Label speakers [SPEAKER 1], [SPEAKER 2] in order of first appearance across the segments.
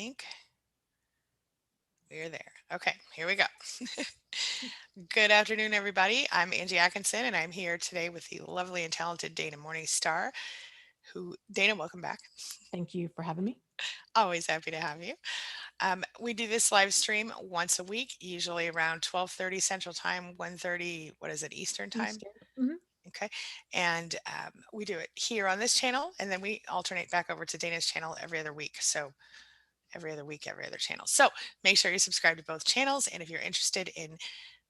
[SPEAKER 1] think we're there. Okay, here we go. Good afternoon, everybody. I'm Angie Atkinson, and I'm here today with the lovely and talented Dana Morningstar. Dana, welcome back.
[SPEAKER 2] Thank you for having me.
[SPEAKER 1] Always happy to have you. We do this live stream once a week, usually around 12:30 Central Time, 1:30. What is it, Eastern Time?
[SPEAKER 2] Eastern. Hmm.
[SPEAKER 1] Okay, and we do it here on this channel, and then we alternate back over to Dana's channel every other week. So every other week, every other channel. So make sure you subscribe to both channels. And if you're interested in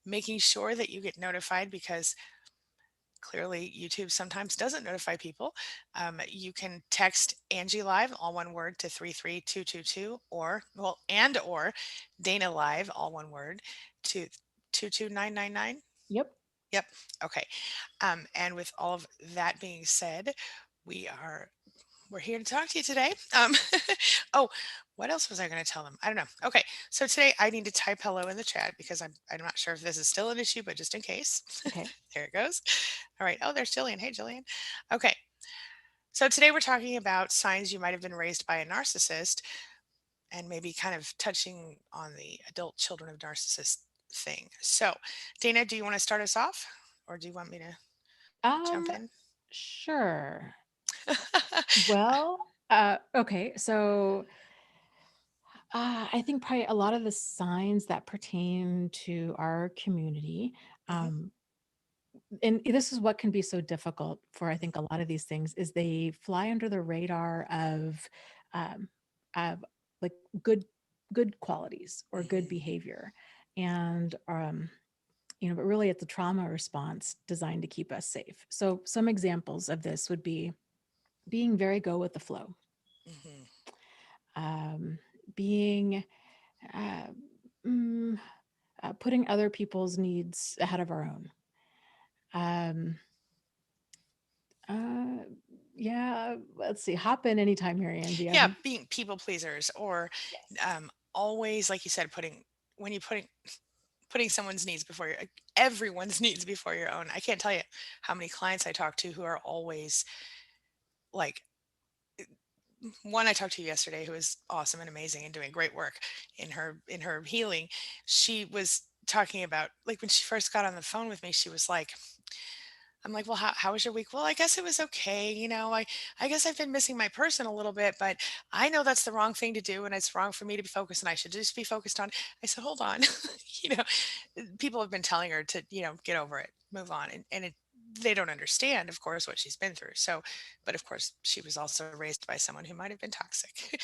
[SPEAKER 1] making sure that you get notified, because clearly YouTube sometimes doesn't notify people, you can text Angie Live, all one word, to 33222, or Dana Live, all one word, to 22999.
[SPEAKER 2] Yep.
[SPEAKER 1] Yep. Okay. And with all of that being said, we are we're here to talk to you today. Oh, what else was I going to tell them? I don't know. Okay, so today I need to type hello in the chat because I'm not sure if this is still an issue, but just in case,
[SPEAKER 2] Okay.
[SPEAKER 1] there it goes. All right. Oh, there's Jillian. Hey, Jillian. Okay, so today we're talking about signs you might have been raised by a narcissist, and maybe kind of touching on the adult children of narcissists thing. So, Dana, do you want to start us off, or do you want me to jump
[SPEAKER 2] Um,
[SPEAKER 1] in?
[SPEAKER 2] sure. Well, okay. So I think probably a lot of the signs that pertain to our community,
[SPEAKER 1] Hmm.
[SPEAKER 2] um, and this is what can be so difficult for I think a lot of these things is they fly under the radar um, of like good qualities or good
[SPEAKER 1] Hmm.
[SPEAKER 2] behavior, and but really it's a trauma response designed to keep us safe. So some examples of this would be being very go with the flow,
[SPEAKER 1] Hmm.
[SPEAKER 2] um, being uh, mm, putting other people's needs ahead of our own. Um, uh, yeah, let's see. Hop in anytime here, Angie.
[SPEAKER 1] Yeah,
[SPEAKER 2] I'm
[SPEAKER 1] being people pleasers, or
[SPEAKER 2] Yes.
[SPEAKER 1] always, like you said, when you putting someone's needs before everyone's needs before your own. I can't tell you how many clients I talk to who are always like, one I talked to yesterday who is awesome and amazing and doing great work in her healing. She was talking about, like, when she first got on the phone with me, she was like, I'm like, well, how was your week? Well, I guess it was okay. I guess I've been missing my person a little bit, but I know that's the wrong thing to do. And it's wrong for me to be focused. And I should just be focused on, I said, hold on. you know, People have been telling her to, get over it, move on. They don't understand, of course, what she's been through. So, but of course, she was also raised by someone who might have been toxic.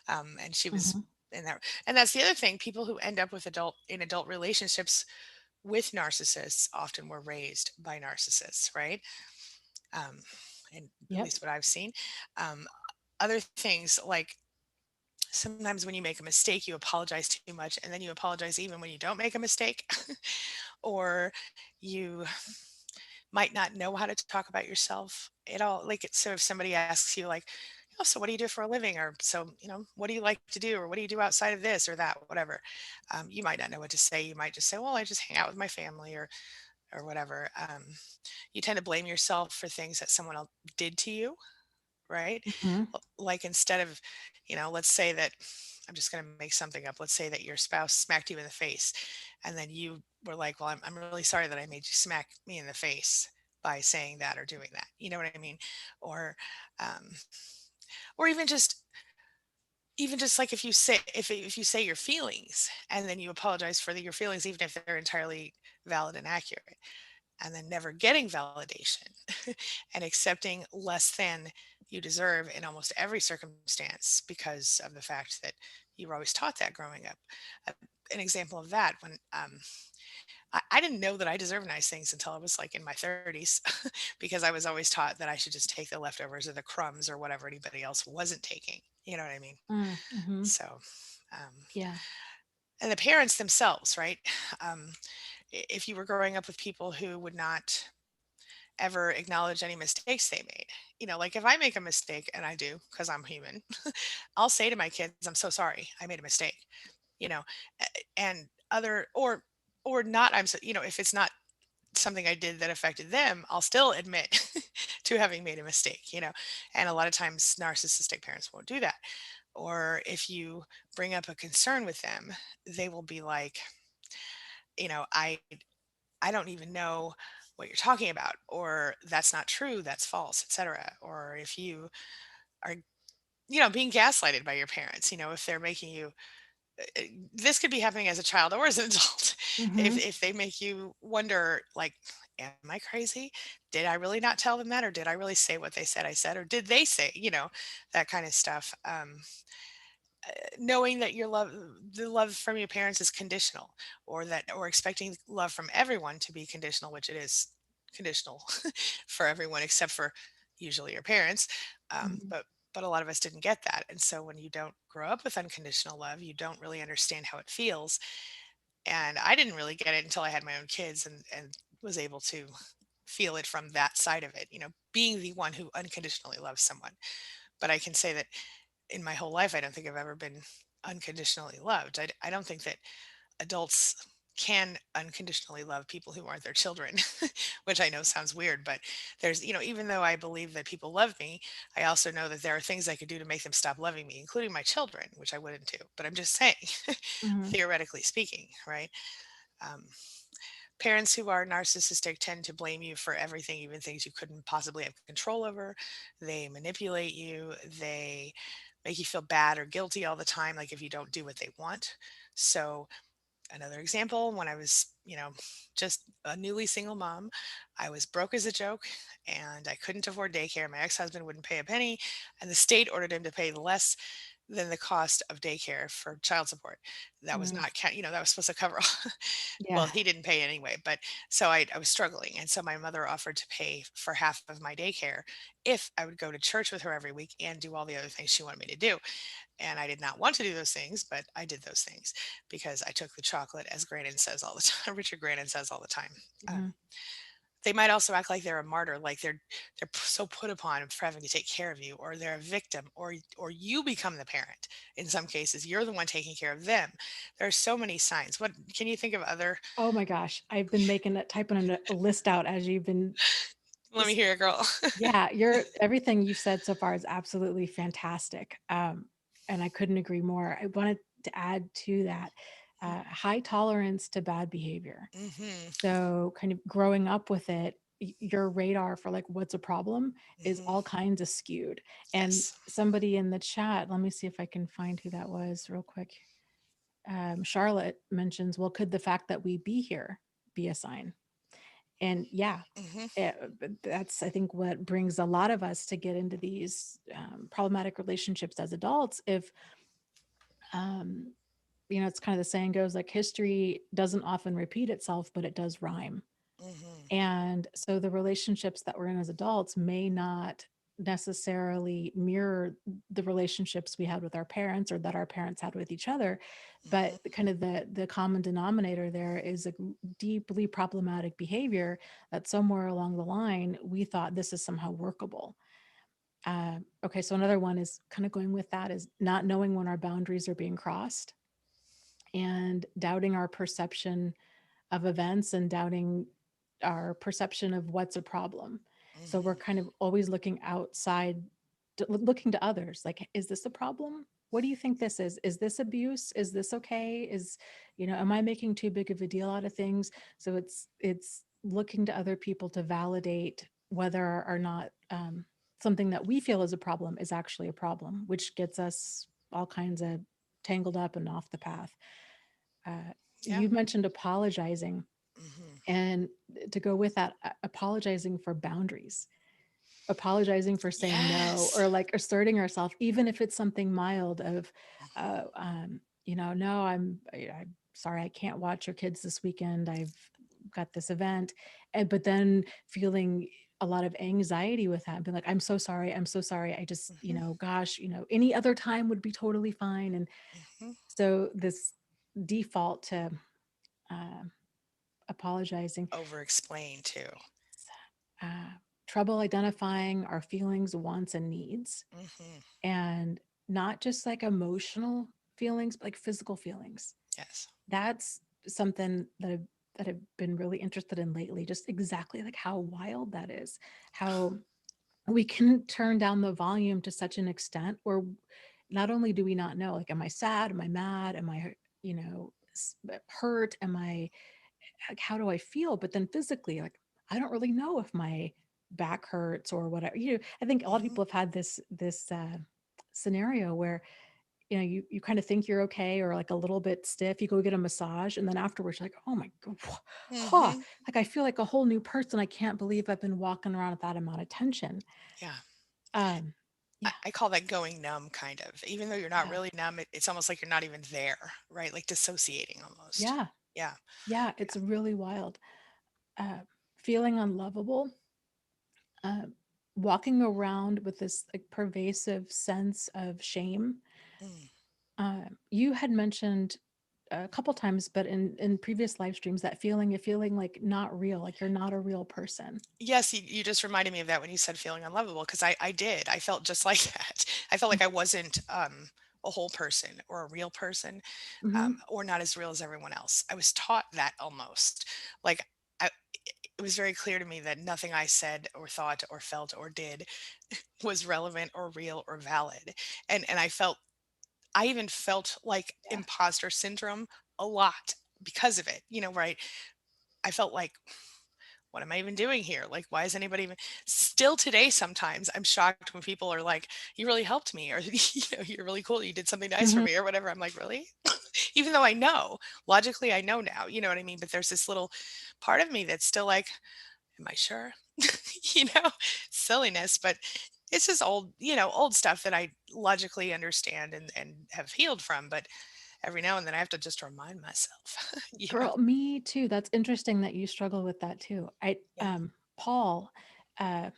[SPEAKER 1] And she was
[SPEAKER 2] Mhm.
[SPEAKER 1] in that. And that's the other thing. People who end up with adult relationships with narcissists often were raised by narcissists, right? Um, and at
[SPEAKER 2] Yep.
[SPEAKER 1] least what I've seen. Um, Other things, like, sometimes when you make a mistake, you apologize too much, and then you apologize even when you don't make a mistake, or you might not know how to talk about yourself at all. Like, so if somebody asks you, like, oh, so what do you do for a living? Or, so, what do you like to do? Or what do you do outside of this or that, whatever? You might not know what to say. You might just say, well, I just hang out with my family, or whatever. You tend to blame yourself for things that someone else did to you, right?
[SPEAKER 2] Mhm.
[SPEAKER 1] Like, instead of, let's say that, I'm just going to make something up. Let's say that your spouse smacked you in the face, and then you were like, well, I'm really sorry that I made you smack me in the face by saying that or doing that. You know what I mean? Or, um, or even just like, if you say your feelings and then you apologize for your feelings, even if they're entirely valid and accurate, and then never getting validation and accepting less than you deserve in almost every circumstance because of the fact that you were always taught that growing up. Uh, an example of that, when I didn't know that I deserved nice things until I was, like, in my 30s, because I was always taught that I should just take the leftovers or the crumbs or whatever anybody else wasn't taking. You know what I mean?
[SPEAKER 2] Mhm.
[SPEAKER 1] So, um,
[SPEAKER 2] Yeah.
[SPEAKER 1] and the parents themselves, right? Um, if you were growing up with people who would not ever acknowledge any mistakes they made. Like, if I make a mistake, and I do because I'm human, I'll say to my kids, I'm so sorry, I made a mistake. You know, and other or not, if it's not something I did that affected them, I'll still admit to having made a mistake. And a lot of times narcissistic parents won't do that. Or if you bring up a concern with them, they will be like, you know, I don't even know what you're talking about, or that's not true, that's false, etc. Or if you are, being gaslighted by your parents, if they're making you, this could be happening as a child or as an adult.
[SPEAKER 2] Mhm.
[SPEAKER 1] If they make you wonder, like, am I crazy? Did I really not tell them that, or did I really say what they said I said, or did they say, that kind of stuff. Knowing that the love from your parents is conditional, or expecting love from everyone to be conditional, which it is conditional for everyone except for usually your parents.
[SPEAKER 2] Mhm.
[SPEAKER 1] But a lot of us didn't get that, and so when you don't grow up with unconditional love, you don't really understand how it feels. And I didn't really get it until I had my own kids, and was able to feel it from that side of it, being the one who unconditionally loves someone. But I can say that in my whole life, I don't think I've ever been unconditionally loved. I don't think that adults can unconditionally love people who aren't their children, which I know sounds weird, but even though I believe that people love me, I also know that there are things I could do to make them stop loving me, including my children, which I wouldn't do. But I'm just saying,
[SPEAKER 2] Mhm.
[SPEAKER 1] theoretically speaking, right? Um, Parents who are narcissistic tend to blame you for everything, even things you couldn't possibly have control over. They manipulate you. They make you feel bad or guilty all the time, like if you don't do what they want. So, another example, when I was, just a newly single mom, I was broke as a joke and I couldn't afford daycare. My ex husband wouldn't pay a penny, and the state ordered him to pay less than the cost of daycare for child support. That was
[SPEAKER 2] Mm.
[SPEAKER 1] not, that was supposed to cover all.
[SPEAKER 2] Yeah.
[SPEAKER 1] Well, he didn't pay anyway, but so I was struggling. And so my mother offered to pay for half of my daycare if I would go to church with her every week and do all the other things she wanted me to do. And I did not want to do those things, but I did those things because I took the chocolate, as Grannon says all the time. Richard Grannon says all the time.
[SPEAKER 2] Mhm.
[SPEAKER 1] They might also act like they're a martyr, like so put upon for having to take care of you, or they're a victim, or you become the parent. In some cases, you're the one taking care of them. There are so many signs. What can you think of other?
[SPEAKER 2] Oh my gosh, I've been typing a list out as you've been
[SPEAKER 1] Let me
[SPEAKER 2] s
[SPEAKER 1] hear it, girl.
[SPEAKER 2] yeah, everything you've said so far is absolutely fantastic, and I couldn't agree more. I wanted to add to that, high tolerance to bad behavior.
[SPEAKER 1] Mm-hmm.
[SPEAKER 2] So kind of growing up with it, your radar for like what's a problem is
[SPEAKER 1] Mm-hmm.
[SPEAKER 2] all kinds of skewed. And
[SPEAKER 1] Yes.
[SPEAKER 2] somebody in the chat, let me see if I can find who that was real quick. Charlotte mentions, well, could the fact that we be here be a sign? And yeah,
[SPEAKER 1] Mm-hmm.
[SPEAKER 2] but that's I think what brings a lot of us to get into these problematic relationships as adults. If um, it's kind of the saying goes like history doesn't often repeat itself, but it does rhyme.
[SPEAKER 1] Mm-hmm.
[SPEAKER 2] And so the relationships that we're in as adults may not necessarily mirror the relationships we had with our parents or that our parents had with each other, but
[SPEAKER 1] Mm-hmm.
[SPEAKER 2] kind of the common denominator there is a deeply problematic behavior that somewhere along the line we thought this is somehow workable. Okay, so another one is kind of going with that is not knowing when our boundaries are being crossed and doubting our perception of events and doubting our perception of what's a problem. So we're
[SPEAKER 1] Mm-hmm.
[SPEAKER 2] kind of always looking outside, looking to others like, is this a problem? What do you think this is? Is this abuse? Is this okay? Am I making too big of a deal out of things? So it's looking to other people to validate whether or not something that we feel is a problem is actually a problem, which gets us all kinds of tangled up and off the path.
[SPEAKER 1] Yeah.
[SPEAKER 2] You mentioned apologizing,
[SPEAKER 1] Mm-hmm.
[SPEAKER 2] and to go with that, apologizing for boundaries, apologizing for saying no,
[SPEAKER 1] Yes.
[SPEAKER 2] or like asserting ourselves, even if it's something mild of, no, I'm sorry, I can't watch your kids this weekend. I've got this event. But then feeling a lot of anxiety with that and being like, I'm so sorry. I'm so sorry. I just,
[SPEAKER 1] Mm-hmm.
[SPEAKER 2] gosh, any other time would be totally fine. And
[SPEAKER 1] Mm-hmm.
[SPEAKER 2] so this default to, uh, apologizing,
[SPEAKER 1] Over explain too.
[SPEAKER 2] uh, trouble identifying our feelings, wants, and needs,
[SPEAKER 1] Mm-hmm.
[SPEAKER 2] and not just like emotional feelings, but like physical feelings.
[SPEAKER 1] Yes.
[SPEAKER 2] That's something that I've been really interested in lately. Just exactly like how wild that is, how we can turn down the volume to such an extent where not only do we not know, like, am I sad? Am I mad? Am I, hurt? Am I, like, how do I feel? But then physically, like, I don't really know if my back hurts or whatever. I think a lot of
[SPEAKER 1] Mhm.
[SPEAKER 2] people have had this scenario where, you kind of think you're okay or like a little bit stiff. You go get a massage, and then afterwards, you're like, oh my god, huh,
[SPEAKER 1] Mhm.
[SPEAKER 2] like I feel like a whole new person. I can't believe I've been walking around with that amount of tension.
[SPEAKER 1] Yeah.
[SPEAKER 2] Um,
[SPEAKER 1] I
[SPEAKER 2] yeah,
[SPEAKER 1] I call that going numb kind of. Even though you're not
[SPEAKER 2] yeah,
[SPEAKER 1] really numb, it's almost like you're not even there, right? Like dissociating almost.
[SPEAKER 2] yeah,
[SPEAKER 1] Yeah.
[SPEAKER 2] yeah. It's really wild. Uh, Feeling unlovable, uh, walking around with this like pervasive sense of shame.
[SPEAKER 1] Mm.
[SPEAKER 2] You had mentioned a couple times, but in previous live streams, that feeling of feeling like not real, like you're not a real person.
[SPEAKER 1] Yes, you just reminded me of that when you said feeling unlovable, because I did. I felt just like that. I felt like I wasn't, a whole person or a real person,
[SPEAKER 2] Mm-hmm.
[SPEAKER 1] or not as real as everyone else. I was taught that almost. Like, I it was very clear to me that nothing I said or thought or felt or did was relevant or real or valid. And I even felt like
[SPEAKER 2] Yeah.
[SPEAKER 1] imposter syndrome a lot because of it, right? I felt like, what am I even doing here? Like, why is anybody even still today? Sometimes I'm shocked when people are like, you really helped me, or, you're really cool. You did something nice for
[SPEAKER 2] Hmm.
[SPEAKER 1] me, or whatever. I'm like, really? Even though I know logically, I know now, you know what I mean? But there's this little part of me that's still like, am I sure? you know, Silliness, but it's just old stuff that I logically understand and have healed from. But every now and then I have to just remind myself,
[SPEAKER 2] Girl, me too. That's interesting that you struggle with that too.
[SPEAKER 1] Yeah.
[SPEAKER 2] Paul, uh,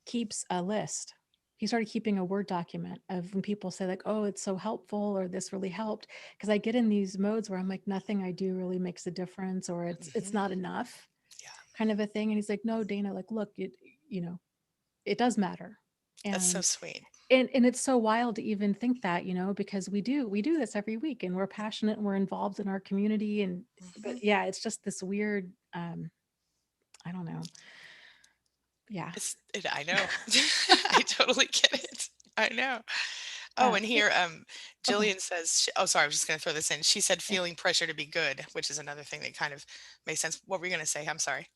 [SPEAKER 2] keeps a list. He started keeping a Word document of when people say like, "Oh, it's so helpful," or "This really helped," because I get in these modes where I'm like, nothing I do really makes a difference, or it's
[SPEAKER 1] Hmm.
[SPEAKER 2] not enough,
[SPEAKER 1] Yeah.
[SPEAKER 2] kind of a thing. And he's like, "No, Dana, like, look, you know, it does matter."
[SPEAKER 1] That's so
[SPEAKER 2] And
[SPEAKER 1] sweet.
[SPEAKER 2] and it's so wild to even think that, because we do this every week, and we're passionate and we're involved in our community, and but
[SPEAKER 1] Hmm.
[SPEAKER 2] yeah, it's just this weird, I don't know. Yeah.
[SPEAKER 1] I know. I totally get it. I know. Oh,
[SPEAKER 2] Uh,
[SPEAKER 1] and
[SPEAKER 2] it-
[SPEAKER 1] here,
[SPEAKER 2] okay.
[SPEAKER 1] Jillian says, oh, sorry, I was just going to throw this in. She said
[SPEAKER 2] Yeah.
[SPEAKER 1] feeling pressure to be good, which is another thing that kind of makes sense. What were you going to say? I'm sorry.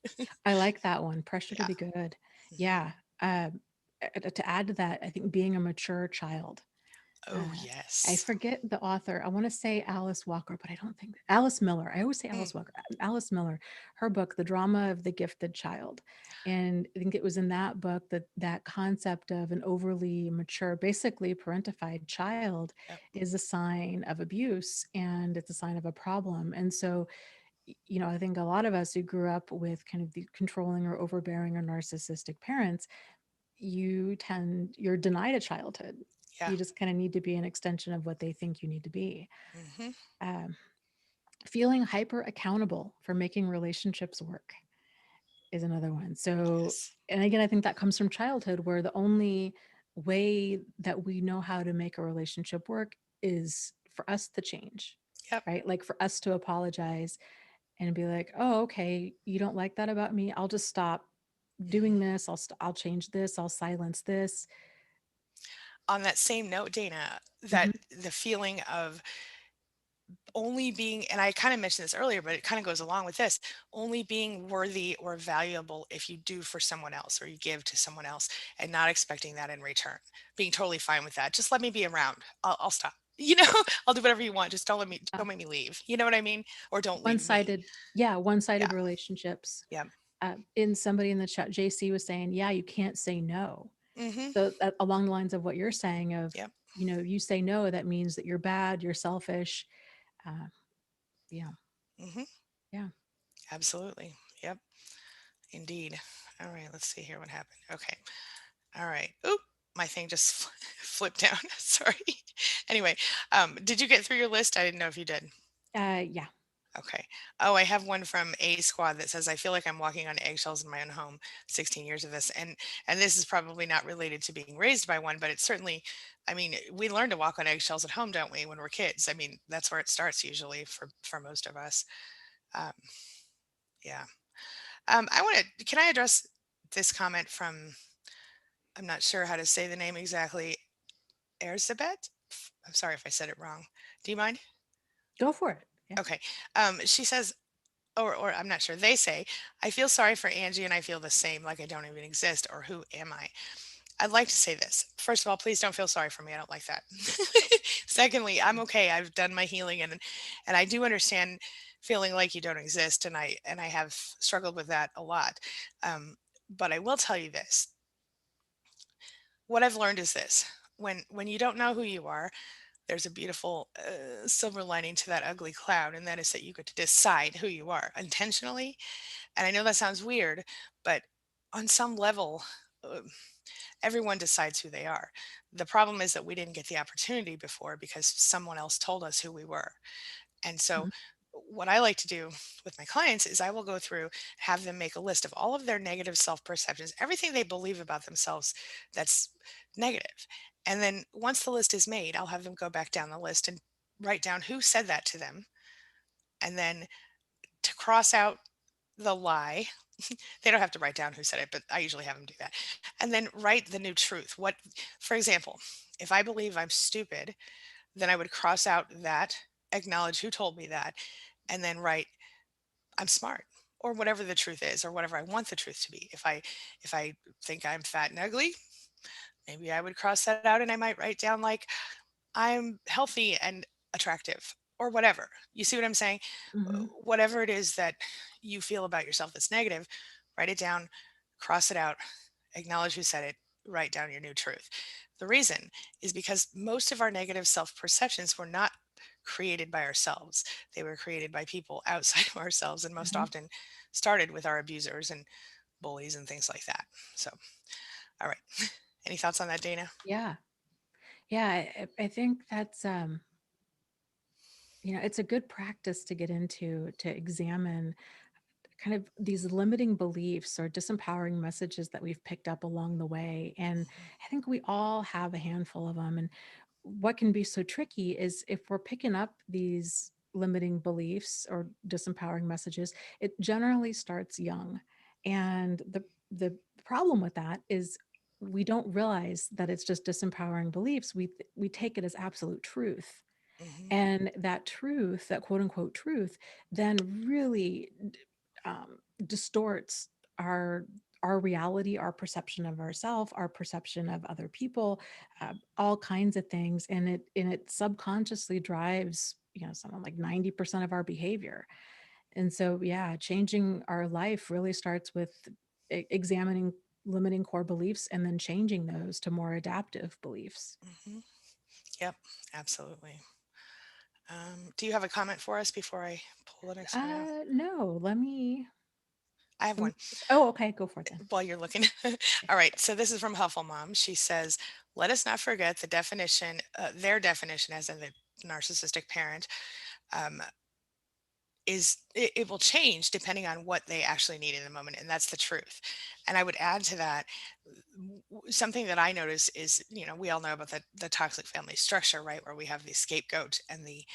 [SPEAKER 2] I like that one. Pressure to
[SPEAKER 1] Yeah.
[SPEAKER 2] be good.
[SPEAKER 1] Hmm.
[SPEAKER 2] Yeah. To add to that, I think being a mature child.
[SPEAKER 1] Oh,
[SPEAKER 2] Uh, I
[SPEAKER 1] yes.
[SPEAKER 2] forget the author. I want to say Alice Walker, but I don't think Alice Miller. I always say
[SPEAKER 1] Mm,
[SPEAKER 2] Alice Walker. Alice Miller, her book, The Drama of the Gifted Child. And I think it was in that book that that concept of an overly mature, basically parentified child
[SPEAKER 1] yep.
[SPEAKER 2] is a sign of abuse and it's a sign of a problem. And so, I think a lot of us who grew up with kind of the controlling or overbearing or narcissistic parents, you're denied a childhood.
[SPEAKER 1] Yeah.
[SPEAKER 2] You just kind of need to be an extension of what they think you need to be.
[SPEAKER 1] Hmm.
[SPEAKER 2] Um, Feeling hyper accountable for making relationships work is another one. So,
[SPEAKER 1] Yes.
[SPEAKER 2] and again, I think that comes from childhood, where the only way that we know how to make a relationship work is for us to change,
[SPEAKER 1] Yep.
[SPEAKER 2] right? Like for us to apologize and be like, "Oh, okay, you don't like that about me. I'll just stop doing
[SPEAKER 1] Hmm.
[SPEAKER 2] this. I'll change this. I'll silence this."
[SPEAKER 1] On that same note, Dana, that
[SPEAKER 2] Mhm.
[SPEAKER 1] the feeling of only being, and I kind of mentioned this earlier, but it kind of goes along with this, only being worthy or valuable if you do for someone else or you give to someone else and not expecting that in return. Being totally fine with that. Just let me be around. I'll stop. I'll do whatever you want. Just
[SPEAKER 2] Uh,
[SPEAKER 1] don't make me leave. You know what I mean? Or don't leave me.
[SPEAKER 2] One-sided, yeah,
[SPEAKER 1] Yeah.
[SPEAKER 2] one-sided relationships.
[SPEAKER 1] Yeah.
[SPEAKER 2] In somebody in the chat, JC was saying, "Yeah, you can't say no."
[SPEAKER 1] Hmm.
[SPEAKER 2] So along the lines of what you're saying of,
[SPEAKER 1] Yep.
[SPEAKER 2] you say no, that means that you're bad, you're selfish. Uh, yeah,
[SPEAKER 1] Hmm.
[SPEAKER 2] yeah.
[SPEAKER 1] Absolutely. Yep. Indeed. All right. Let's see here what happened. Okay. All right. Oop, my thing just flipped down. Sorry. Anyway, did you get through your list? I didn't know if you did.
[SPEAKER 2] Yeah.
[SPEAKER 1] Okay. Oh, I have one from A Squad that says, "I feel like I'm walking on eggshells in my own home." 16 years of this, and this is probably not related to being raised by one, but it's certainly. I mean, we learn to walk on eggshells at home, don't we? When we're kids. I mean, that's where it starts usually for most of us. Um, yeah. I want to. Can I address this comment from? I'm not sure how to say the name exactly. Erzsébet? I'm sorry if I said it wrong. Do you mind?
[SPEAKER 2] Go for it. Yeah.
[SPEAKER 1] Okay. She says, or I'm not sure. They say, I feel sorry for Angie and I feel the same, like I don't even exist, or who am I? I'd like to say this. First of all, please don't feel sorry for me. I don't like that. Secondly, I'm okay. I've done my healing and I do understand feeling like you don't exist and I have struggled with that a lot. But I will tell you this. What I've learned is this. When you don't know who you are, there's a beautiful silver lining to that ugly cloud, and that is that you get to decide who you are intentionally. And I know that sounds weird, but on some level, uh, everyone decides who they are. The problem is that we didn't get the opportunity before because someone else told us who we were. And so,
[SPEAKER 2] Mhm.
[SPEAKER 1] what I like to do with my clients is I will go through, have them make a list of all of their negative self perceptions, everything they believe about themselves that's negative. And then once the list is made, I'll have them go back down the list and write down who said that to them. And then to cross out the lie, they don't have to write down who said it, but I usually have them do that. And then write the new truth. What, for example, if I believe I'm stupid, then I would cross out that, acknowledge who told me that, and then write I'm smart or whatever the truth is or whatever I want the truth to be. If I think I'm fat and ugly, maybe I would cross that out and I might write down like I'm healthy and attractive or whatever. You see what I'm saying?
[SPEAKER 2] Mhm.
[SPEAKER 1] Whatever it is that you feel about yourself that's negative, write it down, cross it out, acknowledge who said it, write down your new truth. The reason is because most of our negative self perceptions were not created by ourselves. They were created by people outside of ourselves and most
[SPEAKER 2] Mhm.
[SPEAKER 1] often started with our abusers and bullies and things like that. So, all right. Any thoughts on that, Dana?
[SPEAKER 2] Yeah. Yeah. I think that's it's a good practice to get into, to examine kind of these limiting beliefs or disempowering messages that we've picked up along the way. And I think we all have a handful of them. And what can be so tricky is if we're picking up these limiting beliefs or disempowering messages, it generally starts young. And the problem with that is we don't realize that it's just disempowering beliefs. We take it as absolute truth.
[SPEAKER 1] Hmm.
[SPEAKER 2] And that truth, that quote unquote truth, then really distorts our our reality, our perception of ourselves, our perception of other people, all kinds of things, and it subconsciously drives something like 90% of our behavior. And so, yeah, changing our life really starts with examining limiting core beliefs and then changing those to more adaptive beliefs.
[SPEAKER 1] Hmm. Yep, absolutely. Do you have a comment for us before I pull the next one out?
[SPEAKER 2] No,
[SPEAKER 1] I have
[SPEAKER 2] let me.
[SPEAKER 1] one
[SPEAKER 2] Oh, okay, go for it then.
[SPEAKER 1] while you're looking. All right. So this is from Helpful Mom. She says, let us not forget the definition, their definition as in the narcissistic parent, um, is it will change depending on what they actually need in the moment. And that's the truth. And I would add to that something that I notice is, we all know about the toxic family structure, right? Where we have the scapegoat and the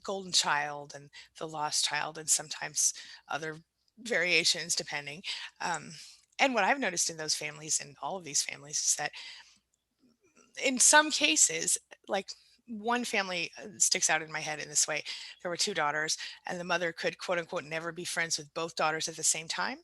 [SPEAKER 1] golden child and the lost child, and sometimes other variations depending. Um, and what I've noticed in those families and all of these families is that in some cases, like one family sticks out in my head in this way. There were two daughters, and the mother could, quote unquote, never be friends with both daughters at the same time.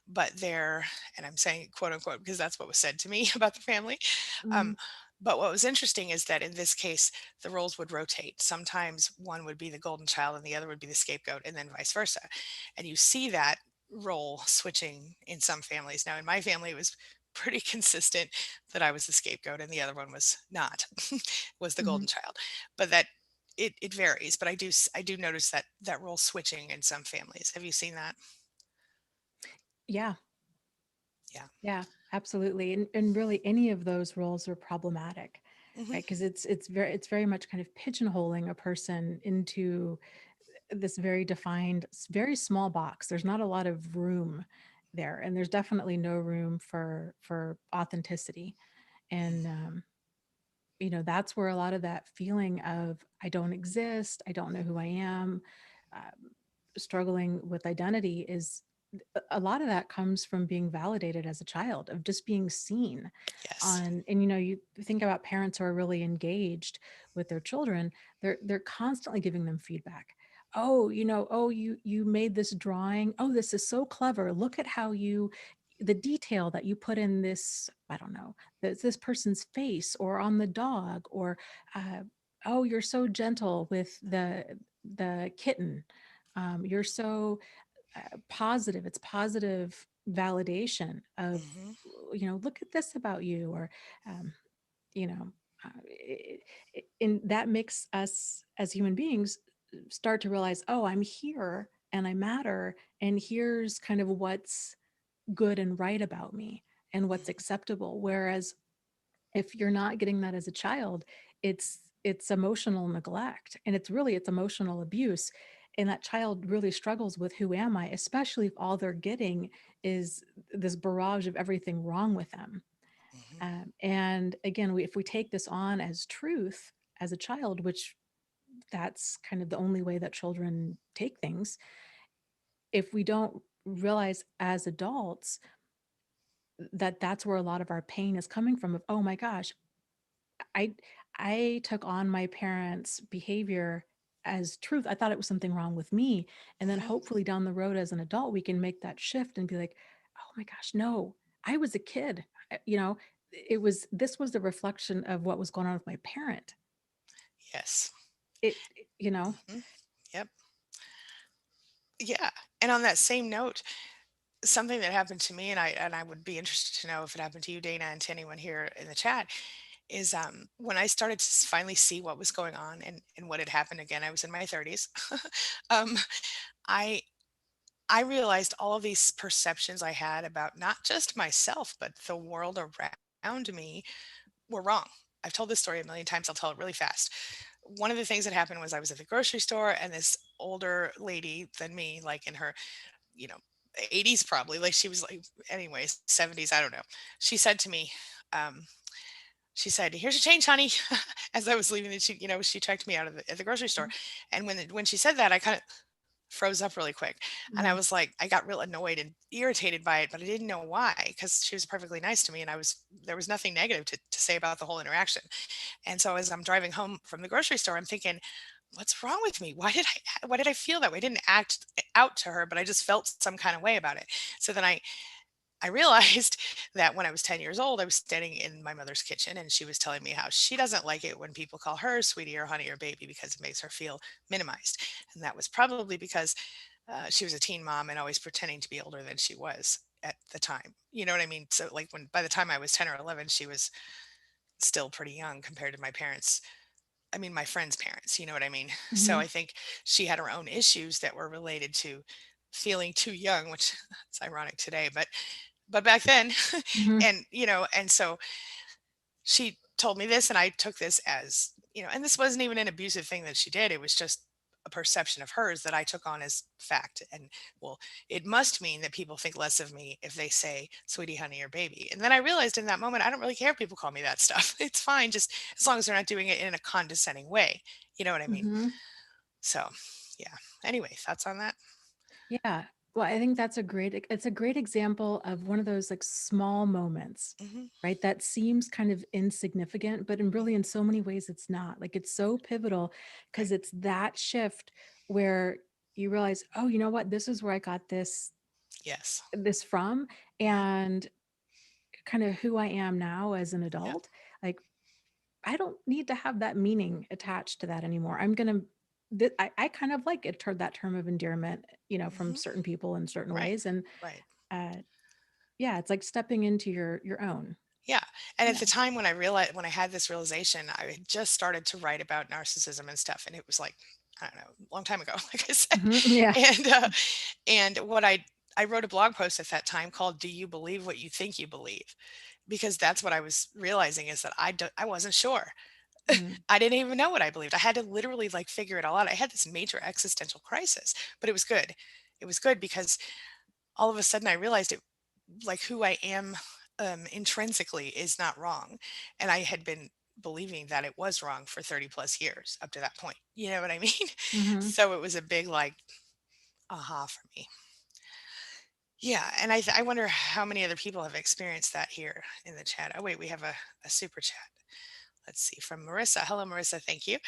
[SPEAKER 1] But and I'm saying quote unquote because that's what was said to me about the family.
[SPEAKER 2] Mhm.
[SPEAKER 1] Um, but what was interesting is that in this case, the roles would rotate. Sometimes one would be the golden child and the other would be the scapegoat, and then vice versa. And you see that role switching in some families. Now, in my family, it was pretty consistent that I was the scapegoat and the other one was not, was the
[SPEAKER 2] Mhm.
[SPEAKER 1] golden child. But that it varies. But I do notice that role switching in some families. Have you seen that?
[SPEAKER 2] Yeah,
[SPEAKER 1] Yeah.
[SPEAKER 2] yeah, absolutely. And really any of those roles are problematic,
[SPEAKER 1] Hmm.
[SPEAKER 2] right? Because it's very much kind of pigeonholing a person into this very defined, very small box. There's not a lot of room there, and there's definitely no room for authenticity. And that's where a lot of that feeling of I don't exist, I don't know who I am, um, struggling with identity a lot of that comes from being validated as a child, of just being seen
[SPEAKER 1] Yes.
[SPEAKER 2] on. And you think about parents who are really engaged with their children, they're constantly giving them feedback. Oh, oh, you made this drawing. Oh, this is so clever. Look at how you the detail that you put in this, I don't know, this person's face or on the dog, or uh, oh, you're so gentle with the kitten. You're so positive. It's positive validation of,
[SPEAKER 1] Hmm.
[SPEAKER 2] look at this about you, or um, you know and that makes us as human beings start to realize, oh, I'm here and I matter, and here's kind of what's good and right about me and what's
[SPEAKER 1] Hmm.
[SPEAKER 2] acceptable. Whereas if you're not getting that as a child, it's emotional neglect, and it's emotional abuse, and that child really struggles with, who am I, especially if all they're getting is this barrage of everything wrong with them.
[SPEAKER 1] Hmm.
[SPEAKER 2] And again, if we take this on as truth as a child, which that's kind of the only way that children take things, if we don't realize as adults that that's where a lot of our pain is coming from, of, oh my gosh, I I took on my parents' behavior as truth. I thought it was something wrong with me. And then
[SPEAKER 1] Hmm.
[SPEAKER 2] hopefully down the road as an adult, we can make that shift and be like, oh my gosh, no, I was a kid. This was the reflection of what was going on with my parent.
[SPEAKER 1] Yes.
[SPEAKER 2] It, you know,
[SPEAKER 1] Hmm. Yep. Yeah. And on that same note, something that happened to me, and I would be interested to know if it happened to you, Dana, and to anyone here in the chat, is when I started to finally see what was going on and what had happened again. I was in my 30s. um, I I realized all of these perceptions I had about not just myself, but the world around me were wrong. I've told this story a million times. I'll tell it really fast. One of the things that happened was I was at the grocery store, and this older lady than me, like in her, you know, 80s probably, like she was like, anyways, 70s, I don't know. She said to me, um, she said, "Here's your change, honey." As I was leaving, and she checked me out of at the grocery store, and when she said that, I kind of froze up really quick, and I
[SPEAKER 2] mhm,
[SPEAKER 1] was like, I got real annoyed and irritated by it, but I didn't know why, because she was perfectly nice to me, and there was nothing negative to say about the whole interaction. And so as I'm driving home from the grocery store, I'm thinking, what's wrong with me? Why did I feel that way? I didn't act out to her, but I just felt some kind of way about it. So then I realized that when I was 10 years old, I was standing in my mother's kitchen, and she was telling me how she doesn't like it when people call her sweetie or honey or baby because it makes her feel minimized. And that was probably because she was a teen mom and always pretending to be older than she was at the time. You know what I mean? So, like, when by the time I was 10 or 11, she was still pretty young compared to my parents. I mean, my friends' parents, you know what I mean? So
[SPEAKER 2] mhm,
[SPEAKER 1] I think she had her own issues that were related to feeling too young, which it's ironic today, but back then,
[SPEAKER 2] mhm,
[SPEAKER 1] and so she told me this, and I took this as, and this wasn't even an abusive thing that she did. It was just a perception of hers that I took on as fact. And, well, it must mean that people think less of me if they say sweetie, honey, or baby. And then I realized in that moment, I don't really care if people call me that stuff. It's fine, just as long as they're not doing it in a condescending way. You know what I mean?
[SPEAKER 2] mhm.
[SPEAKER 1] So, yeah. Anyway, thoughts on that?
[SPEAKER 2] Yeah. Well, I think it's a great example of one of those like small moments,
[SPEAKER 1] Hmm.
[SPEAKER 2] right? That seems kind of insignificant, but in so many ways it's not. Like it's so pivotal
[SPEAKER 1] Right.
[SPEAKER 2] because it's that shift where you realize, oh, you know what? This is where I got
[SPEAKER 1] Yes.
[SPEAKER 2] this from,
[SPEAKER 1] Hmm.
[SPEAKER 2] and kind of who I am now as an
[SPEAKER 1] Yep.
[SPEAKER 2] adult. Like I don't need to have that meaning attached to that anymore. I kind of like it toward that term of endearment, from
[SPEAKER 1] Hmm.
[SPEAKER 2] certain people in certain
[SPEAKER 1] Right.
[SPEAKER 2] ways. And
[SPEAKER 1] Right.
[SPEAKER 2] uh, yeah, it's like stepping into your own.
[SPEAKER 1] Yeah, and at
[SPEAKER 2] Yeah.
[SPEAKER 1] the time when I had this realization, I had just started to write about narcissism and stuff, and it was like, I don't know, a long time ago, like I said.
[SPEAKER 2] Mhm, yeah.
[SPEAKER 1] And and what I wrote a blog post at that time called "Do You Believe What You Think You Believe?" Because that's what I was realizing, is that I wasn't sure.
[SPEAKER 2] Mhm,
[SPEAKER 1] I didn't even know what I believed. I had to literally like figure it all out. I had this major existential crisis, but it was good. It was good because all of a sudden I realized it, like, who I am intrinsically is not wrong. And I had been believing that it was wrong for 30 plus years up to that point. You know what I mean?
[SPEAKER 2] mhm.
[SPEAKER 1] So it was a big, like, aha for me. Yeah, and I wonder how many other people have experienced that here in the chat. Oh, wait, we have a super chat. Let's see, from Marissa. Hello, Marissa. Thank you.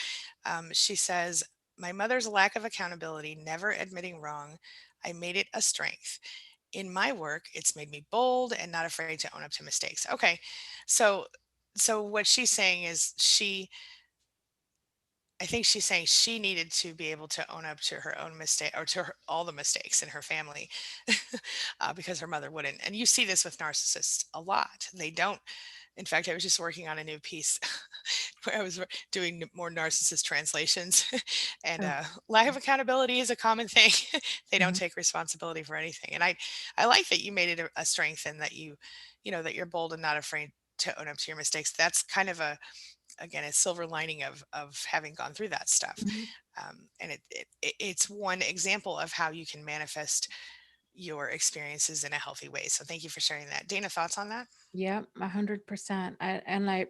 [SPEAKER 1] She says, my mother's lack of accountability, never admitting wrong, I made it a strength. In my work, it's made me bold and not afraid to own up to mistakes. Okay. So so what she's saying is I think she's saying she needed to be able to own up to her own mistake or to all the mistakes in her family because her mother wouldn't. And you see this with narcissists a lot. They don't. In fact, I was just working on a new piece where I was doing more narcissist translations, and
[SPEAKER 2] Oh,
[SPEAKER 1] lack of accountability is a common thing. They don't
[SPEAKER 2] mhm.
[SPEAKER 1] take responsibility for anything, and I like that you made it a strength and that you know that you're bold and not afraid to own up to your mistakes. That's kind of a again a silver lining of having gone through that stuff,
[SPEAKER 2] Mhm.
[SPEAKER 1] and it's one example of how you can manifest your experiences in a healthy way. So thank you for sharing that, Dana. Thoughts on that?
[SPEAKER 2] Yeah, 100%. And I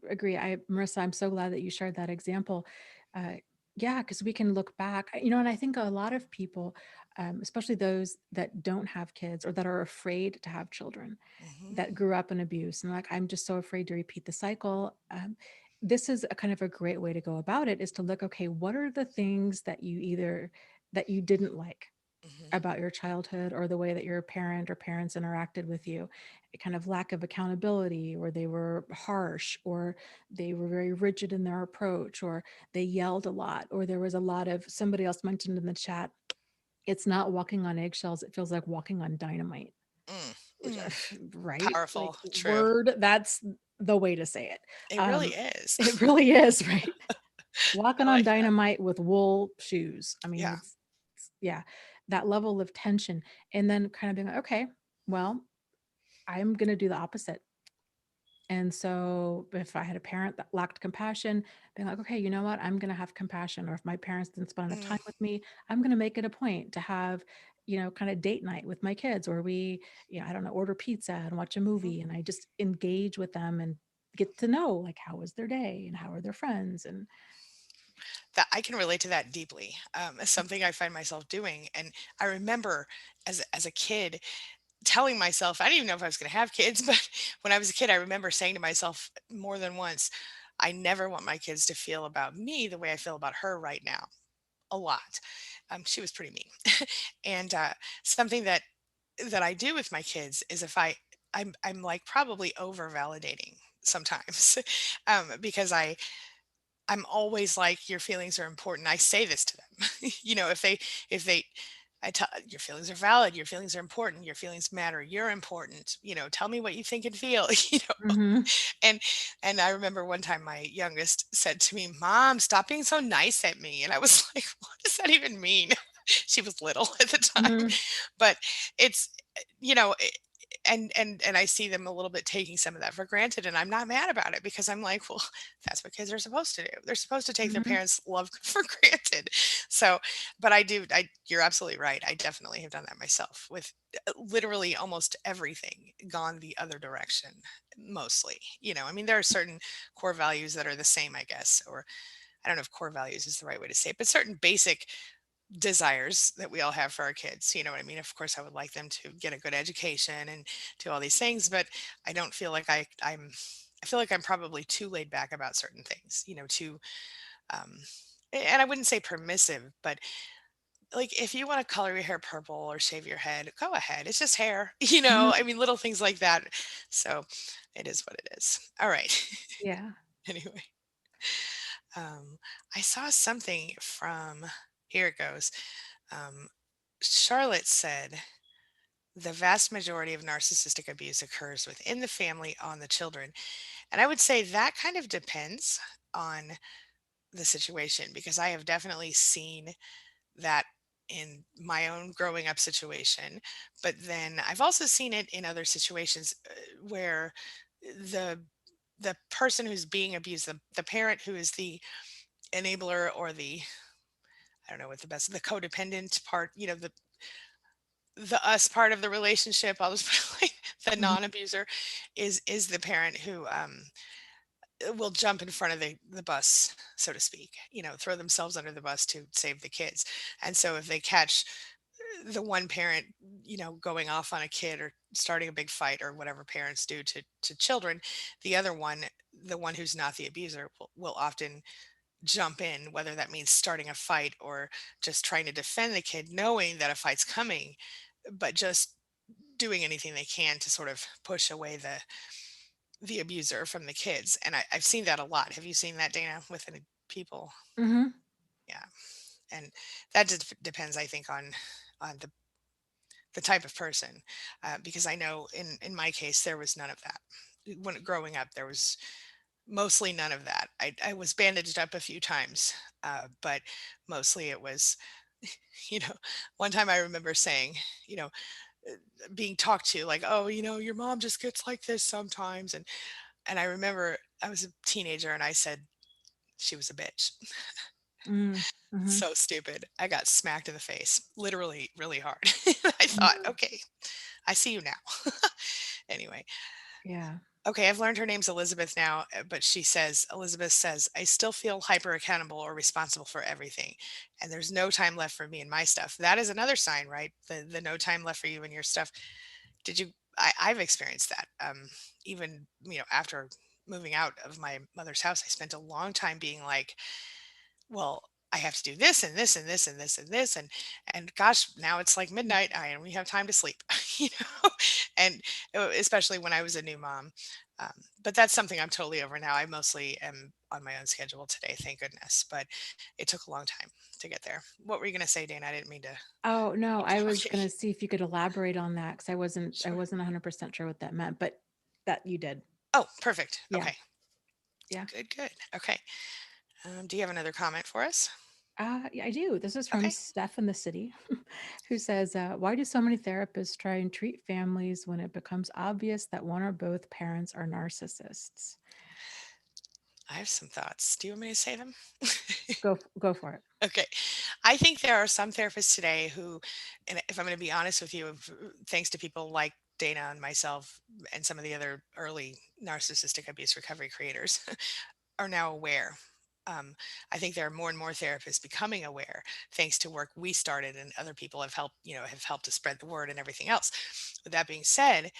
[SPEAKER 2] agree. Marissa, I'm so glad that you shared that example. Uh, yeah, because we can look back, and I think a lot of people, especially those that don't have kids or that are afraid to have children,
[SPEAKER 1] Hmm.
[SPEAKER 2] that grew up in abuse, and like, I'm just so afraid to repeat the cycle. This is a kind of a great way to go about it, is to look, okay, what are the things that you didn't like
[SPEAKER 1] Hmm.
[SPEAKER 2] about your childhood, or the way that your parent or parents interacted with you? A kind of lack of accountability, or they were harsh, or they were very rigid in their approach, or they yelled a lot, or there was a lot of, somebody else mentioned in the chat, it's not walking on eggshells, it feels like walking on dynamite.
[SPEAKER 1] Mm,
[SPEAKER 2] Which,
[SPEAKER 1] mm,
[SPEAKER 2] right? Like,
[SPEAKER 1] powerful, true.
[SPEAKER 2] word, that's the way to say it.
[SPEAKER 1] It really
[SPEAKER 2] Um,
[SPEAKER 1] is.
[SPEAKER 2] it really is, right?
[SPEAKER 1] I
[SPEAKER 2] Walking on
[SPEAKER 1] like that.
[SPEAKER 2] dynamite with wool shoes. I mean,
[SPEAKER 1] Yeah.
[SPEAKER 2] yeah, that level of tension. And then kind of being like, okay, well, I'm going to do the opposite. And so if I had a parent that lacked compassion, being like, okay, you know what? I'm going to have compassion. Or if my parents didn't spend enough
[SPEAKER 1] Mm,
[SPEAKER 2] time with me, I'm going to make it a point to have, kind of date night with my kids, where we, I don't know, order pizza and watch a
[SPEAKER 1] mhm.
[SPEAKER 2] movie, and I just engage with them and get to know, like, how was their day and how are their friends. And
[SPEAKER 1] That I can relate to that deeply. It's something I find myself doing, and I remember as a kid telling myself I didn't even know if I was going to have kids, but when I was a kid, I remember saying to myself more than once, "I never want my kids to feel about me the way I feel about her right now." A lot. She was pretty mean, and something that I do with my kids is if I'm like probably over validating sometimes because I'm always like, your feelings are important. I say this to them. If they I tell your feelings are valid, your feelings are important, your feelings matter, you're important. Tell me what you think and feel.
[SPEAKER 2] Mhm.
[SPEAKER 1] And and I remember one time my youngest said to me, "Mom, stop being so nice at me." And I was like, "What does that even mean?" She was little at the time,
[SPEAKER 2] Mhm.
[SPEAKER 1] but it's you know, and I see them a little bit taking some of that for granted, and I'm not mad about it because I'm like, well, that's what kids are supposed to do. They're supposed to take their
[SPEAKER 2] Mhm.
[SPEAKER 1] parents' love for granted. So, but I do. You're absolutely right. I definitely have done that myself with literally almost everything gone the other direction. Mostly, I mean, there are certain core values that are the same, I guess, or I don't know if core values is the right way to say it, but certain basic desires that we all have for our kids. You know what I mean? Of course, I would like them to get a good education and do all these things, but I don't feel like I feel like I'm probably too laid back about certain things, too um and I wouldn't say permissive, but like if you want to color your hair purple or shave your head, go ahead. It's just hair,
[SPEAKER 2] Mhm.
[SPEAKER 1] I mean little things like that. So it is what it is. All right.
[SPEAKER 2] Yeah.
[SPEAKER 1] Anyway, I saw something from here it goes. Um, Charlotte said the vast majority of narcissistic abuse occurs within the family on the children. And I would say that kind of depends on the situation because I have definitely seen that in my own growing up situation. But then I've also seen it in other situations where the the person who's being abused, the parent who is the enabler or the I don't know what the best the codependent part, the us part of the relationship, I'll just put it like the
[SPEAKER 2] Mhm.
[SPEAKER 1] non-abuser is the parent who will jump in front of the bus, so to speak, throw themselves under the bus to save the kids. And so if they catch the one parent, going off on a kid or starting a big fight or whatever parents do to children, the other one, the one who's not the abuser, will often jump in, whether that means starting a fight or just trying to defend the kid, knowing that a fight's coming, but just doing anything they can to sort of push away the abuser from the kids. And I've seen that a lot. Have you seen that, Dana, with any people?
[SPEAKER 2] Hmm.
[SPEAKER 1] Yeah, and that just depends, I think, on the type of person, because I know in my case there was none of that. When growing up, there was mostly none of that. I was bandaged up a few times, but mostly it was, you know, one time I remember saying, you know, being talked to like, oh, your mom just gets like this sometimes, and I remember I was a teenager and I said she was a bitch.
[SPEAKER 2] Mm-hmm.
[SPEAKER 1] So stupid. I got smacked in the face, literally, really hard. I thought,
[SPEAKER 2] Mm.
[SPEAKER 1] okay, I see you now. Anyway,
[SPEAKER 2] Yeah.
[SPEAKER 1] okay, I've learned her name's Elizabeth now, but Elizabeth says, I still feel hyper accountable or responsible for everything. And there's no time left for me and my stuff. That is another sign, right? The no time left for you and your stuff. Did you, I've experienced that. Even, after moving out of my mother's house, I spent a long time being like, well, I have to do this and this and this and this and this and gosh, now it's like midnight. I only have time to sleep, you know, and especially when I was a new mom. Um, but that's something I'm totally over now. I mostly am on my own schedule today, thank goodness. But it took a long time to get there. What were you going to say, Dana? I didn't mean to
[SPEAKER 2] Oh, no,
[SPEAKER 1] keep you
[SPEAKER 2] I was
[SPEAKER 1] talking.
[SPEAKER 2] gonna see if you could elaborate on that because I
[SPEAKER 1] Sure.
[SPEAKER 2] wasn't 100% sure what that meant, but that you did.
[SPEAKER 1] Oh, perfect.
[SPEAKER 2] Yeah.
[SPEAKER 1] Okay.
[SPEAKER 2] Yeah.
[SPEAKER 1] Good. Good. Okay. Do you have another comment for us?
[SPEAKER 2] Yeah, I do. This is from
[SPEAKER 1] Okay.
[SPEAKER 2] Steph in the city, who says, "Why do so many therapists try and treat families when it becomes obvious that one or both parents are narcissists?"
[SPEAKER 1] I have some thoughts. Do you want me to say them?
[SPEAKER 2] Go for it.
[SPEAKER 1] Okay. I think there are some therapists today who, and if I'm going to be honest with you, thanks to people like Dana and myself and some of the other early narcissistic abuse recovery creators, are now aware. Um, I think there are more and more therapists becoming aware thanks to work we started and other people have helped to spread the word and everything else. With that being said,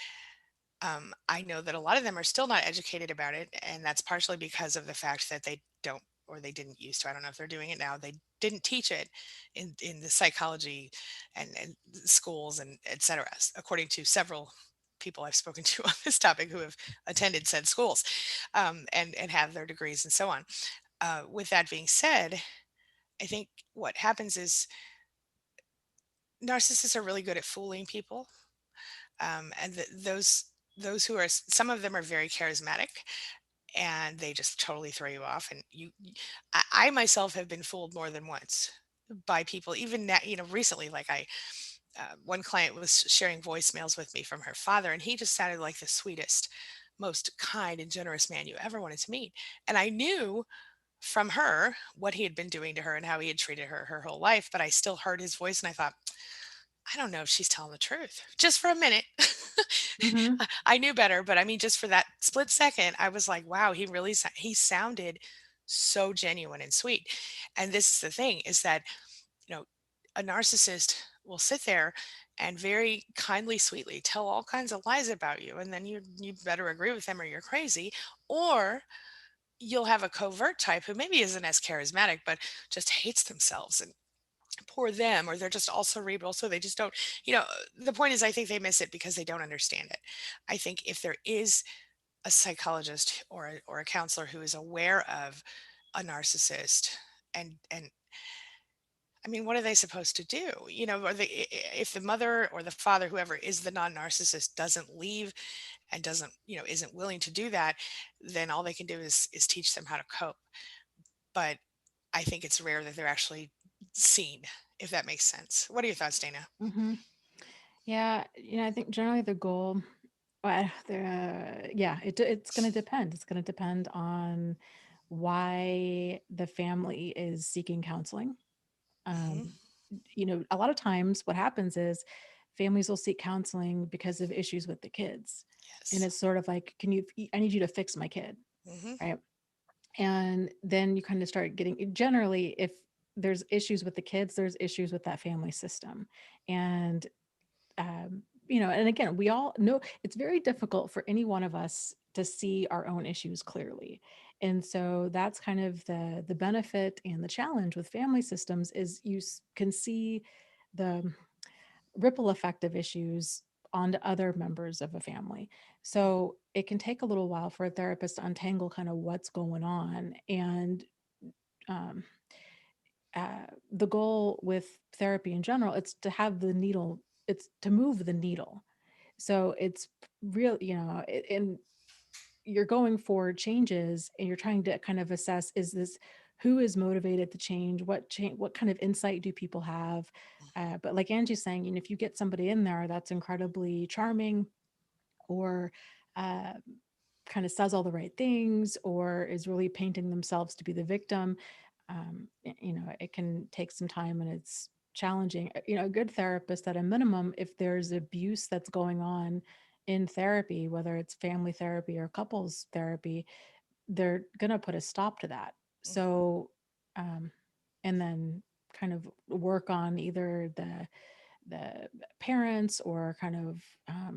[SPEAKER 1] I know that a lot of them are still not educated about it, and that's partially because of the fact that they don't or they didn't used to. I don't know if they're doing it now. They didn't teach it in the psychology and schools and et cetera, according to several people I've spoken to on this topic who have attended said schools, and have their degrees and so on. With that being said, I think what happens is narcissists are really good at fooling people, and those who are some of them are very charismatic and they just totally throw you off and I myself have been fooled more than once by people even now, recently. Like one client was sharing voicemails with me from her father and he just sounded like the sweetest, most kind and generous man you ever wanted to meet, and I knew from her what he had been doing to her and how he had treated her her whole life, but I still heard his voice and I thought, I don't know if she's telling the truth. Just for a minute.
[SPEAKER 2] Mm-hmm.
[SPEAKER 1] I knew better, but I mean, just for that split second, I was like, wow, he sounded so genuine and sweet. And this is the thing is that, you know, a narcissist will sit there and very kindly, sweetly tell all kinds of lies about you. And then you better agree with them or you're crazy. Or you'll have a covert type who maybe isn't as charismatic, but just hates themselves and poor them, or they're just all cerebral, so they just don't, the point is I think they miss it because they don't understand it. I think if there is a psychologist or a counselor who is aware of a narcissist, and I mean, what are they supposed to do? Are they, if the mother or the father, whoever is the non-narcissist, doesn't leave and doesn't, isn't willing to do that, then all they can do is teach them how to cope. But I think it's rare that they're actually seen, if that makes sense. What are your thoughts, Dana?
[SPEAKER 2] Mm-hmm. Yeah, I think generally the goal, yeah, it's going to depend. It's going to depend on why the family is seeking counseling.
[SPEAKER 1] Hmm.
[SPEAKER 2] Um, a lot of times what happens is families will seek counseling because of issues with the kids. And
[SPEAKER 1] Yes.
[SPEAKER 2] it's sort of like, I need you to fix my kid,
[SPEAKER 1] Hmm.
[SPEAKER 2] right? And then you kind of start getting, generally, if there's issues with the kids, there's issues with that family system. And and again, we all know it's very difficult for any one of us to see our own issues clearly. And so that's kind of the benefit and the challenge with family systems is can see the ripple effect of issues onto other members of a family. So it can take a little while for a therapist to untangle kind of what's going on. And um, the goal with therapy in general, it's to have the needle, it's to move the needle. So it's real, and you're going for changes and you're trying to kind of assess, is this, who is motivated to change, what kind of insight do people have? But like Angie's saying, if you get somebody in there that's incredibly charming, or uh, kind of says all the right things, or is really painting themselves to be the victim, it can take some time and it's challenging. A good therapist at a minimum, if there's abuse that's going on in therapy, whether it's family therapy or couples therapy, they're going to put a stop to that.
[SPEAKER 1] Mhm.
[SPEAKER 2] So, um, and then kind of work on either the parents, or kind of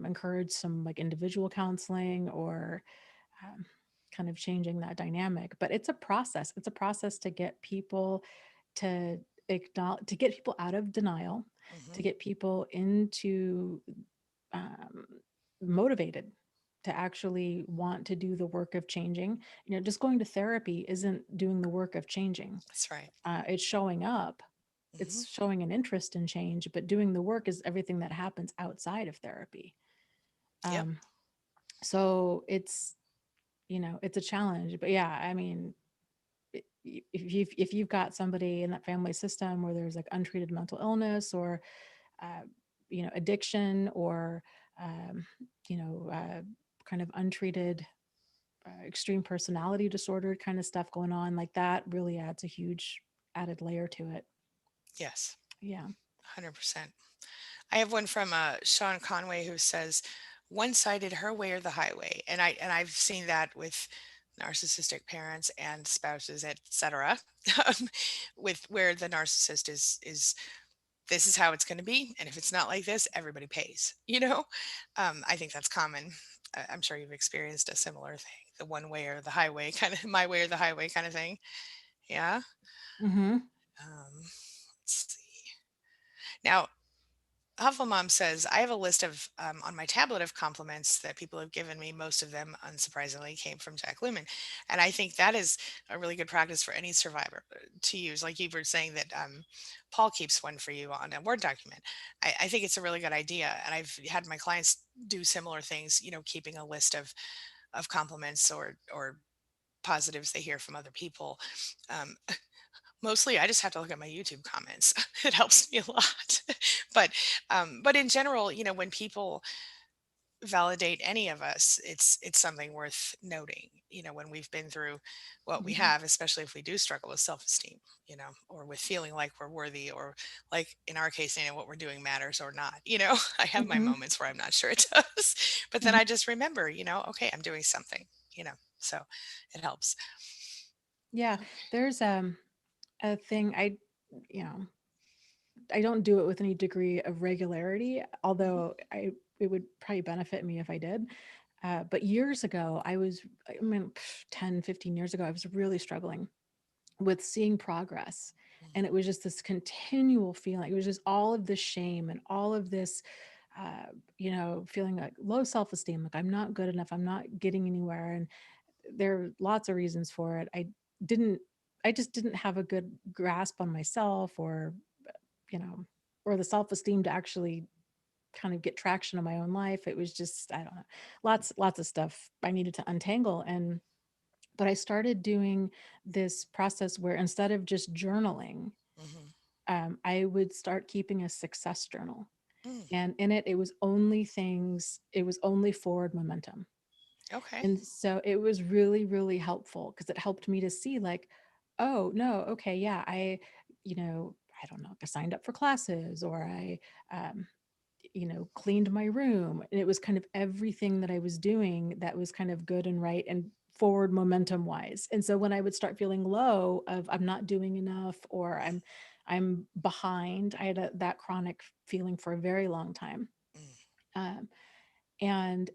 [SPEAKER 2] encourage some like individual counseling, or um, kind of changing that dynamic. But it's a process to get people to acknowledge, to get people out of denial, to
[SPEAKER 1] Mhm.
[SPEAKER 2] get people into um, motivated to actually want to do the work of changing. Just going to therapy isn't doing the work of changing.
[SPEAKER 1] That's right.
[SPEAKER 2] It's showing up,
[SPEAKER 1] Mhm.
[SPEAKER 2] it's showing an interest in change, but doing the work is everything that happens outside of therapy.
[SPEAKER 1] Yep.
[SPEAKER 2] um, so it's a challenge. But yeah, I mean, if you've got somebody in that family system where there's like untreated mental illness, or uh, addiction, or um, kind of untreated extreme personality disorder kind of stuff going on, like that really adds a huge added layer to it.
[SPEAKER 1] Yes.
[SPEAKER 2] Yeah.
[SPEAKER 1] 100%. I have one from Sean Conway who says, "One-sided her way or the highway," and I've seen that with narcissistic parents and spouses, etc. um, with where the narcissist is this is how it's going to be, and if it's not like this, everybody pays. I think that's common. I'm sure you've experienced a similar thing, the one way or the highway kind of, my way or the highway kind of thing. Yeah.
[SPEAKER 2] Mm-hmm.
[SPEAKER 1] Let's see. Now, Huffle says, I have a list of on my tablet of compliments that people have given me. Most of them, unsurprisingly, came from Jack Lehman. And I think that is a really good practice for any survivor to use. Like you were saying that Paul keeps one for you on a Word document. I think it's a really good idea. And I've had my clients do similar things, keeping a list of compliments or positives they hear from other people. Um, Mostly, I just have to look at my YouTube comments. It helps me a lot. But in general, when people validate any of us, it's something worth noting. When we've been through what we
[SPEAKER 2] Mm-hmm.
[SPEAKER 1] have, especially if we do struggle with self-esteem, or with feeling like we're worthy, or like in our case, what we're doing matters or not. I have my
[SPEAKER 2] Mm-hmm.
[SPEAKER 1] moments where I'm not sure it does, but then
[SPEAKER 2] Mm-hmm.
[SPEAKER 1] I just remember, okay, I'm doing something. So it helps.
[SPEAKER 2] Yeah. There's a thing you know I don't do it with any degree of regularity,
[SPEAKER 1] Mhm.
[SPEAKER 2] although it would probably benefit me if I did. But years ago, I mean, 10, 15 years ago, I was really struggling with seeing progress. And it was just this continual feeling. It was just all of this shame and all of this, feeling like low self esteem, like I'm not good enough, I'm not getting anywhere. And there are lots of reasons for it. Didn't, I just didn't have a good grasp on myself, you know, or the self esteem to actually kind of get traction in my own life. It was just, I don't know, lots of stuff I needed to untangle. But I started doing this process where instead of just journaling,
[SPEAKER 1] Mhm.
[SPEAKER 2] I would start keeping a success journal.
[SPEAKER 1] Mm.
[SPEAKER 2] And in it, it was only forward momentum.
[SPEAKER 1] Okay.
[SPEAKER 2] And so it was really, really helpful because it helped me to see, like, oh, no, okay, yeah, I don't know, I signed up for classes, or um, cleaned my room. And it was kind of everything that I was doing that was kind of good and right and forward momentum wise. And so when I would start feeling low of I'm not doing enough or I'm behind, I had that chronic feeling for a very long time.
[SPEAKER 1] Mm.
[SPEAKER 2] Um, and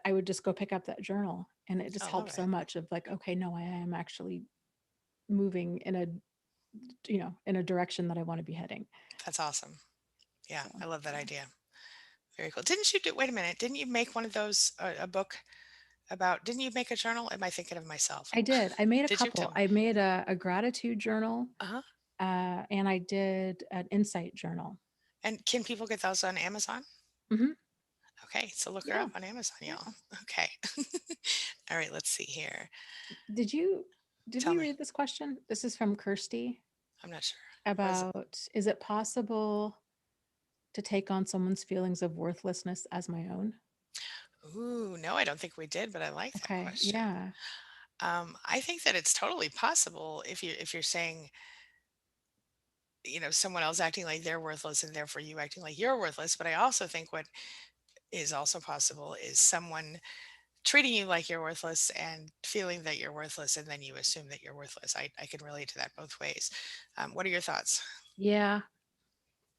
[SPEAKER 2] I would just go pick up that journal and it just
[SPEAKER 1] I love
[SPEAKER 2] helped so
[SPEAKER 1] it.
[SPEAKER 2] much of like, okay, no, I am actually moving in a, in a direction that I want to be heading.
[SPEAKER 1] That's awesome. Yeah,
[SPEAKER 2] So
[SPEAKER 1] I love that
[SPEAKER 2] yeah,
[SPEAKER 1] idea. Very cool. Didn't you do, wait a minute, didn't you make one of those, a book about, didn't you make a journal? Am I thinking of myself?
[SPEAKER 2] I did. I made a
[SPEAKER 1] Did you
[SPEAKER 2] couple.
[SPEAKER 1] tell me?
[SPEAKER 2] I made a gratitude journal,
[SPEAKER 1] Uh-huh.
[SPEAKER 2] and I did an insight journal.
[SPEAKER 1] And can people get those on Amazon?
[SPEAKER 2] Hmm.
[SPEAKER 1] Okay, so look her
[SPEAKER 2] Yeah,
[SPEAKER 1] up on Amazon, y'all.
[SPEAKER 2] yeah.
[SPEAKER 1] Okay. All right, let's see here.
[SPEAKER 2] Did you did
[SPEAKER 1] Tell
[SPEAKER 2] we
[SPEAKER 1] me.
[SPEAKER 2] read this question? This is from Kirsty
[SPEAKER 1] I'm not sure. What is it?
[SPEAKER 2] about is it possible to take on someone's feelings of worthlessness as my own?
[SPEAKER 1] Ooh, no, I don't think we did, but I like that
[SPEAKER 2] Okay,
[SPEAKER 1] question.
[SPEAKER 2] yeah.
[SPEAKER 1] I think that it's totally possible if you're saying, someone else acting like they're worthless and therefore you acting like you're worthless. But I also think what is also possible is someone treating you like you're worthless and feeling that you're worthless, and then you assume that you're worthless. I can relate to that both ways. What are your thoughts?
[SPEAKER 2] Yeah.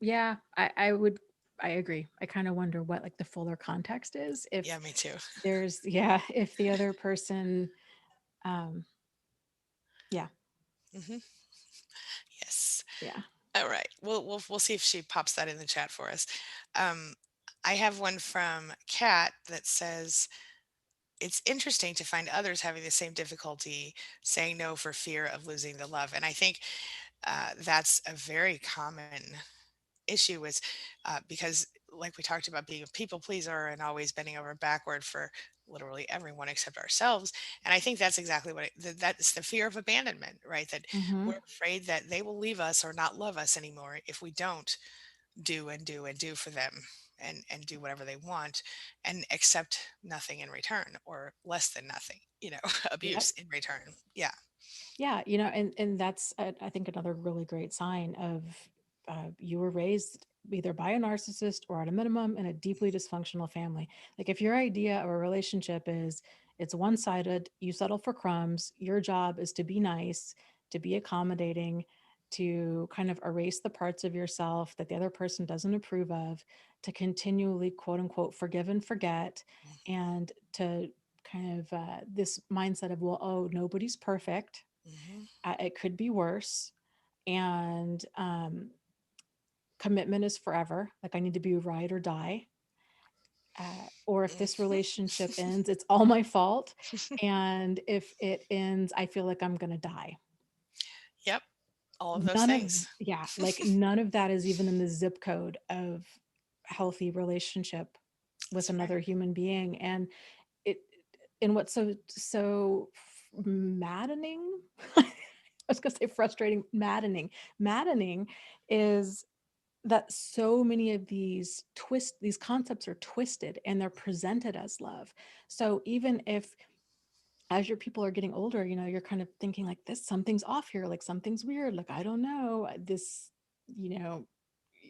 [SPEAKER 2] Yeah, I would I agree. I kind of wonder what like the fuller context is if
[SPEAKER 1] Yeah, me too.
[SPEAKER 2] there's yeah, if the other person um yeah,
[SPEAKER 1] Hmm. Yes.
[SPEAKER 2] yeah.
[SPEAKER 1] All right. We'll see if she pops that in the chat for us. Um, I have one from Kat that says, it's interesting to find others having the same difficulty saying no for fear of losing the love. And I think that's a very common issue is because, like we talked about, being a people pleaser and always bending over backward for literally everyone except ourselves. And I think that's exactly what that's the fear of abandonment, right? That
[SPEAKER 2] Mhm.
[SPEAKER 1] we're afraid that they will leave us or not love us anymore if we don't do and do and do for them, and do whatever they want and accept nothing in return, or less than nothing,
[SPEAKER 2] Yep.
[SPEAKER 1] abuse in return. Yeah.
[SPEAKER 2] Yeah, and that's I think another really great sign of you were raised either by a narcissist or at a minimum in a deeply dysfunctional family. Like if your idea of a relationship is it's one-sided, you settle for crumbs, your job is to be nice, to be accommodating, to kind of erase the parts of yourself that the other person doesn't approve of, to continually quote unquote forgive and forget, and to kind of this mindset of, well, oh, nobody's perfect,
[SPEAKER 1] Hmm.
[SPEAKER 2] it could be worse, and commitment is forever, like I need to be ride or die, or if this
[SPEAKER 1] Hmm.
[SPEAKER 2] relationship ends it's all my fault, and if it ends I feel like I'm going to die.
[SPEAKER 1] Yep, all of those
[SPEAKER 2] None of
[SPEAKER 1] things.
[SPEAKER 2] Yeah, like none of that is even in the zip code of healthy relationship with
[SPEAKER 1] That's right.
[SPEAKER 2] another human being. And it and what's so maddening I was going to say frustrating, maddening is that so many of these concepts are twisted and they're presented as love. So even if as your people are getting older, you're kind of thinking like this, something's off here, like something's weird, like I don't know, this, you know,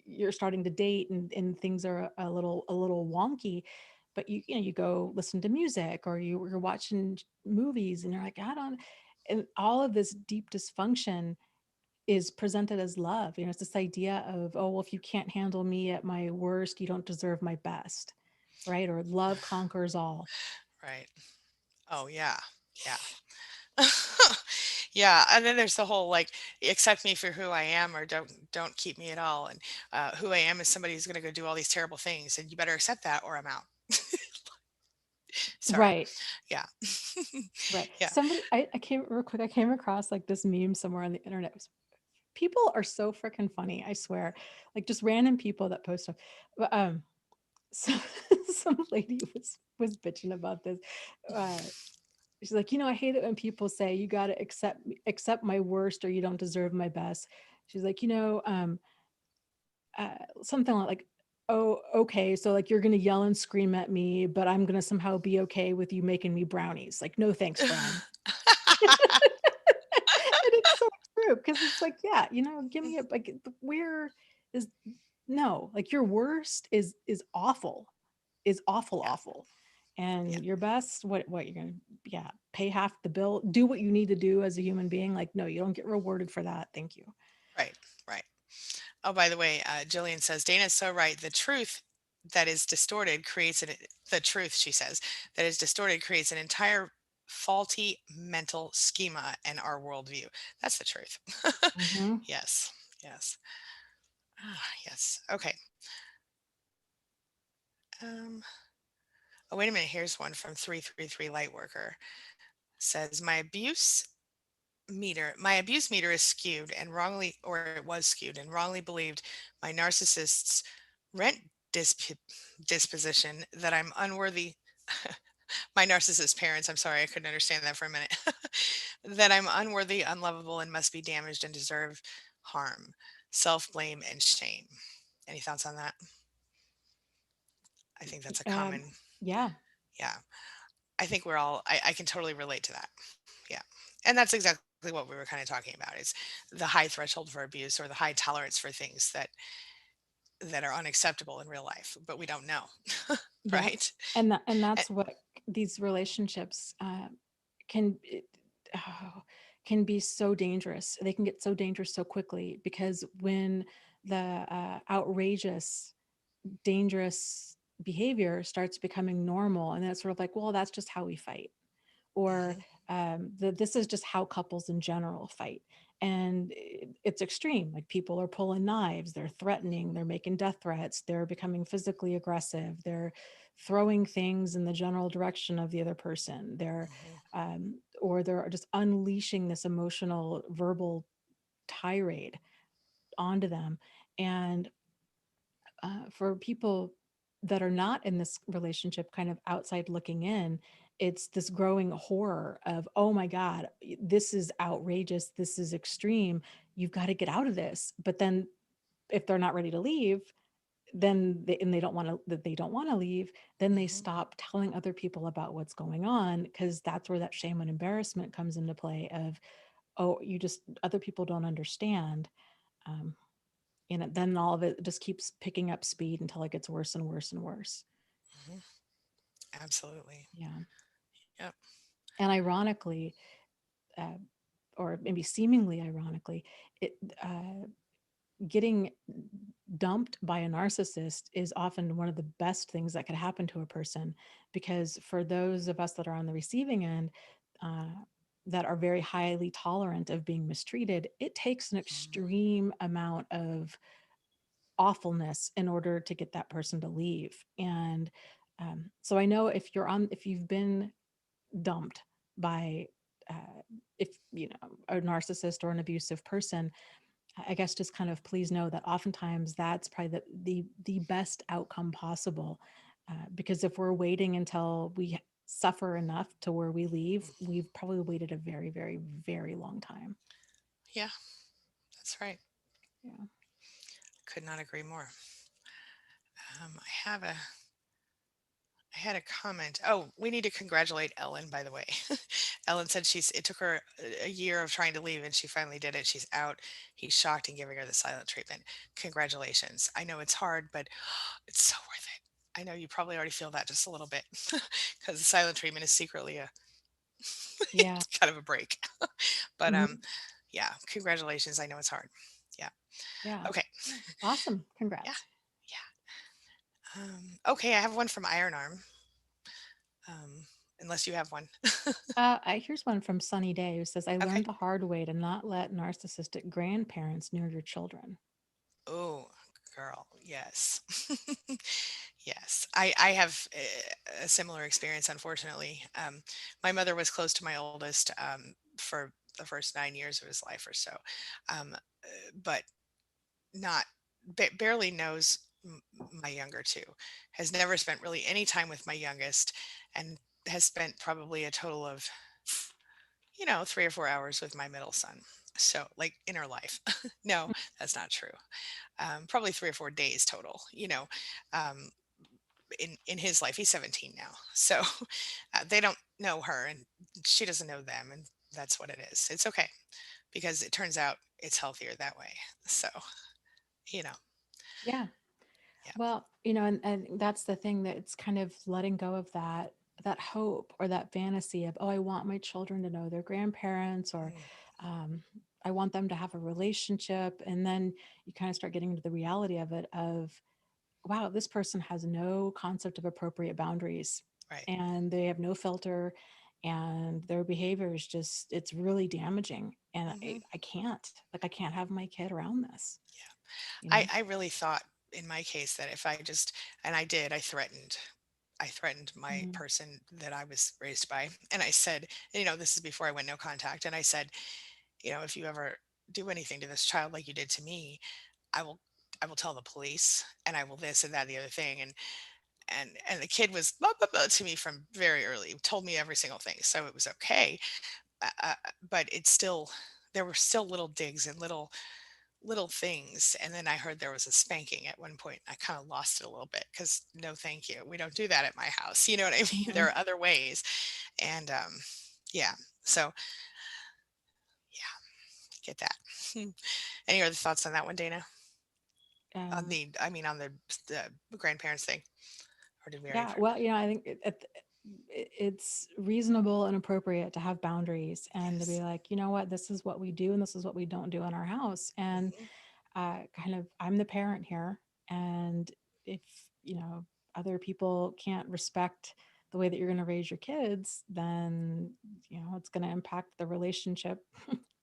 [SPEAKER 2] you're starting to date and things are a little wonky, but you go listen to music or you're watching movies and you're like, I don't, and all of this deep dysfunction is presented as love. It's this idea of, oh, well, if you can't handle me at my worst, you don't deserve my best, right? Or love conquers all.
[SPEAKER 1] Right. Oh yeah. Yeah. Yeah, and then there's the whole, like, accept me for who I am, or don't keep me at all. And who I am is somebody who's going to go do all these terrible things, and you better accept that or I'm out. Sorry.
[SPEAKER 2] Right.
[SPEAKER 1] Yeah.
[SPEAKER 2] Right.
[SPEAKER 1] Yeah.
[SPEAKER 2] Somebody, I came real quick, I came across like this meme somewhere on the internet. People are so freaking funny, I swear. Like just random people that post stuff. But so some lady was bitching about this. Uh she's like, I hate it when people say you gotta accept my worst or you don't deserve my best. She's like, something like, oh, okay, so like you're gonna yell and scream at me, but I'm gonna somehow be okay with you making me brownies. Like, no thanks, friend. And it's so true because it's like, yeah, give me a like where is no, like your worst is awful,
[SPEAKER 1] Yeah.
[SPEAKER 2] awful.
[SPEAKER 1] Yeah.
[SPEAKER 2] And your best, what you're gonna yeah, pay half the bill, do what you need to do as a human being. Like, no, you don't get rewarded for that. Thank you.
[SPEAKER 1] Right, right. Oh, by the way, Jillian says, Dana's so right. The truth that is distorted creates the truth, she says, that is distorted creates an entire faulty mental schema and our worldview. That's the truth.
[SPEAKER 2] Hmm.
[SPEAKER 1] Yes, yes. Yes. Okay. Um, oh, wait a minute. Here's one from 333 Lightworker. Says, my abuse meter is skewed and wrongly, or it was skewed and wrongly believed my narcissist's rent disp- disposition that I'm unworthy. My narcissist parents, I'm sorry, I couldn't understand that for a minute. That I'm unworthy, unlovable, and must be damaged and deserve harm, self blame, and shame. Any thoughts on that? I think that's a
[SPEAKER 2] Um,
[SPEAKER 1] common,
[SPEAKER 2] yeah,
[SPEAKER 1] yeah. I think I can totally relate to that. Yeah. And that's exactly what we were kind of talking about is the high threshold for abuse or the high tolerance for things that are unacceptable in real life, but we don't know.
[SPEAKER 2] yep.
[SPEAKER 1] Right?
[SPEAKER 2] And
[SPEAKER 1] And,
[SPEAKER 2] that's what these relationships can oh, can be so dangerous. They can get so dangerous so quickly because when the outrageous, dangerous behavior starts becoming normal, and then it's sort of like, well, that's just how we fight, or
[SPEAKER 1] mhm,
[SPEAKER 2] this is just how couples in general fight. And it's extreme. Like, people are pulling knives, they're threatening, they're making death threats, they're becoming physically aggressive, they're throwing things in the general direction of the other person.
[SPEAKER 1] mhm,
[SPEAKER 2] Or they're just unleashing this emotional verbal tirade onto them. And for people that are not in this relationship, kind of outside looking in, it's this growing horror of, oh my God, this is outrageous, this is extreme, you've got to get out of this. But then if they're not ready to leave, then and they don't want to, that they don't want to leave, then they
[SPEAKER 1] mhm,
[SPEAKER 2] stop telling other people about what's going on, because that's where that shame and embarrassment comes into play of, oh, you just, other people don't understand. um, and then all of it just keeps picking up speed until it gets worse and worse and worse.
[SPEAKER 1] mhm. Absolutely.
[SPEAKER 2] Yeah.
[SPEAKER 1] Yep.
[SPEAKER 2] And ironically, uh, or maybe seemingly ironically, it getting dumped by a narcissist is often one of the best things that could happen to a person, because for those of us that are on the receiving end, uh, that are very highly tolerant of being mistreated, it takes an
[SPEAKER 1] Mhm,
[SPEAKER 2] extreme amount of awfulness in order to get that person to leave. And so I know, if you've been dumped by, if you know, a narcissist or an abusive person, I guess just kind of please know that oftentimes that's probably the best outcome possible. Because if we're waiting until we suffer enough to where we leave,
[SPEAKER 1] mhm.
[SPEAKER 2] we've probably waited a very, very, very long time.
[SPEAKER 1] Yeah, that's right.
[SPEAKER 2] Yeah.
[SPEAKER 1] Could not agree more. I have a I had a comment. Oh, we need to congratulate Ellen, by the way. Ellen said it took her a year of trying to leave and she finally did it. She's out. He's shocked and giving her the silent treatment. Congratulations. I know it's hard, but it's so worth it. I know you probably already feel that just a little bit because the silent treatment is secretly a
[SPEAKER 2] Yeah.
[SPEAKER 1] kind of a break. But
[SPEAKER 2] Mhm.
[SPEAKER 1] yeah, congratulations. I know it's hard. Yeah.
[SPEAKER 2] Yeah.
[SPEAKER 1] Okay.
[SPEAKER 2] Awesome.
[SPEAKER 1] Yeah.
[SPEAKER 2] Congrats.
[SPEAKER 1] Yeah. Okay, I have one from Iron Arm. Um, unless you have one.
[SPEAKER 2] Here's one from Sunny Day, who says, I
[SPEAKER 1] Okay.
[SPEAKER 2] learned the hard way to not let narcissistic grandparents near your children.
[SPEAKER 1] Oh, girl, yes. Yes. I have a similar experience, unfortunately. My mother was close to my oldest for the first 9 years of his life or so, but not barely knows my younger two. Has never spent really any time with my youngest, and has spent probably a total of 3 or 4 hours with my middle son. So, like in her life. No, that's not true. Probably 3 or 4 days total. Um, in his life, he's 17 now, so they don't know her, and she doesn't know them, and that's what it is. It's okay because it turns out it's healthier that way. So, you know,
[SPEAKER 2] Yeah.
[SPEAKER 1] yeah.
[SPEAKER 2] Well, and that's the thing, that it's kind of letting go of that. that hope or that fantasy of, oh, I want my children to know their grandparents, or
[SPEAKER 1] Mm,
[SPEAKER 2] um, I want them to have a relationship. And then you kind of start getting into the reality of it of, wow, this person has no concept of appropriate boundaries,
[SPEAKER 1] right.
[SPEAKER 2] and they have no filter, and their behavior is just, it's really damaging. And
[SPEAKER 1] Hmm.
[SPEAKER 2] I can't, like, I can't have my kid around this,
[SPEAKER 1] Yeah.
[SPEAKER 2] you know?
[SPEAKER 1] I really thought in my case that if I just, and I did, I threatened my
[SPEAKER 2] Mm,
[SPEAKER 1] person that I was raised by. And I said, you know, this is before I went no contact. And I said, you know, if you ever do anything to this child like you did to me, I will, I will tell the police, and I will this and that, and the other thing. And the kid was blah, blah, blah to me from very early, told me every single thing. So it was okay. But it's still, there were still little digs and little things. And then I heard there was a spanking at one point. I kind of lost it a little bit because no, thank you. We don't do that at my house. You know what I mean? There
[SPEAKER 2] mhm.
[SPEAKER 1] are other ways. And yeah. So yeah, get that. Any other thoughts on that one, Dana? On
[SPEAKER 2] Um,
[SPEAKER 1] the, I mean, on the grandparents thing, or did we already
[SPEAKER 2] Yeah,
[SPEAKER 1] talk?
[SPEAKER 2] well, I think it's reasonable and appropriate to have boundaries and to be
[SPEAKER 1] Yes.
[SPEAKER 2] like, you know what, this is what we do and this is what we don't do in our house. And
[SPEAKER 1] Hmm.
[SPEAKER 2] kind of, I'm the parent here. And if, other people can't respect the way that you're going to raise your kids, then, it's going to impact the relationship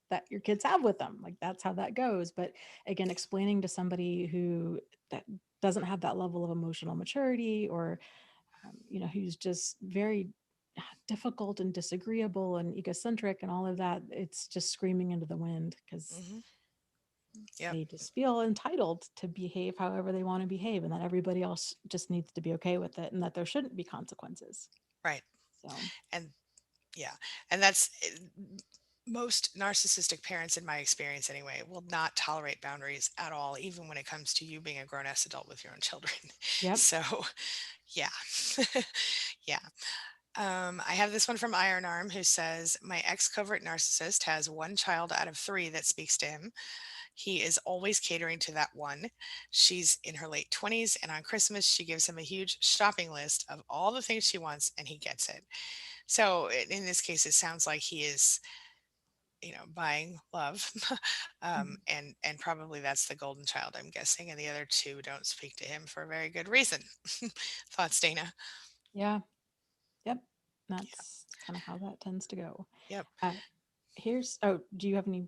[SPEAKER 2] that your kids have with them. Like, that's how that goes. But again, explaining to somebody who that doesn't have that level of emotional maturity, or who's just very difficult and disagreeable and egocentric and all of that, it's just screaming into the wind because
[SPEAKER 1] Hmm. Yep.
[SPEAKER 2] they just feel entitled to behave however they want to behave, and that everybody else just needs to be okay with it, and that there shouldn't be consequences.
[SPEAKER 1] Right.
[SPEAKER 2] So,
[SPEAKER 1] And yeah, and that's most narcissistic parents, in my experience anyway, will not tolerate boundaries at all, even when it comes to you being a grown ass adult with your own children.
[SPEAKER 2] yep.
[SPEAKER 1] So, yeah. Yeah. I have this one from Iron Arm who says, my ex covert narcissist has one child out of three that speaks to him. He is always catering to that one. She's in her late 20s, and on Christmas, she gives him a huge shopping list of all the things she wants, and he gets it. So in this case, it sounds like he is, you know, buying love,
[SPEAKER 2] Mhm.
[SPEAKER 1] and probably that's the golden child, I'm guessing, and the other two don't speak to him for a very good reason. Thoughts, Dana?
[SPEAKER 2] Yeah. Yep.
[SPEAKER 1] Yeah.
[SPEAKER 2] That's kind of how that tends to go.
[SPEAKER 1] Yep.
[SPEAKER 2] Uh, do you have any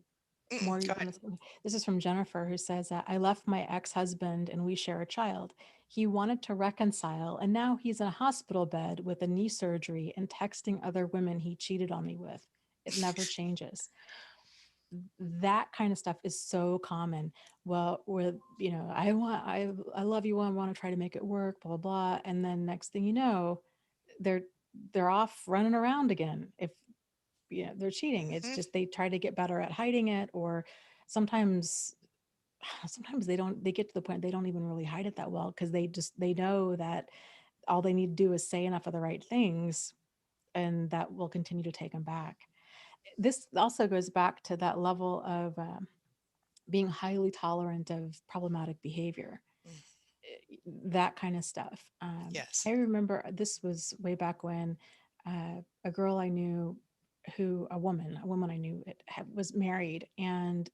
[SPEAKER 1] Mm-mm,
[SPEAKER 2] more you
[SPEAKER 1] go
[SPEAKER 2] want
[SPEAKER 1] ahead.
[SPEAKER 2] to say? This is from Jennifer, who says, I left my ex-husband and we share a child. He wanted to reconcile, and now he's in a hospital bed with a knee surgery and texting other women he cheated on me with. It never changes. That kind of stuff is so common. Well, with, I love you, I want to try to make it work, blah blah blah, and then next thing you know, they're they're off running around again. If they're cheating, it's
[SPEAKER 1] Hmm.
[SPEAKER 2] just they try to get better at hiding it, or sometimes sometimes they get to the point they don't even really hide it that well, because they know that all they need to do is say enough of the right things, and that will continue to take them back. This also goes back to that level of being highly tolerant of problematic behavior, that kind of stuff.
[SPEAKER 1] Yes.
[SPEAKER 2] I remember this was way back when a girl I knew, a woman I knew, was married and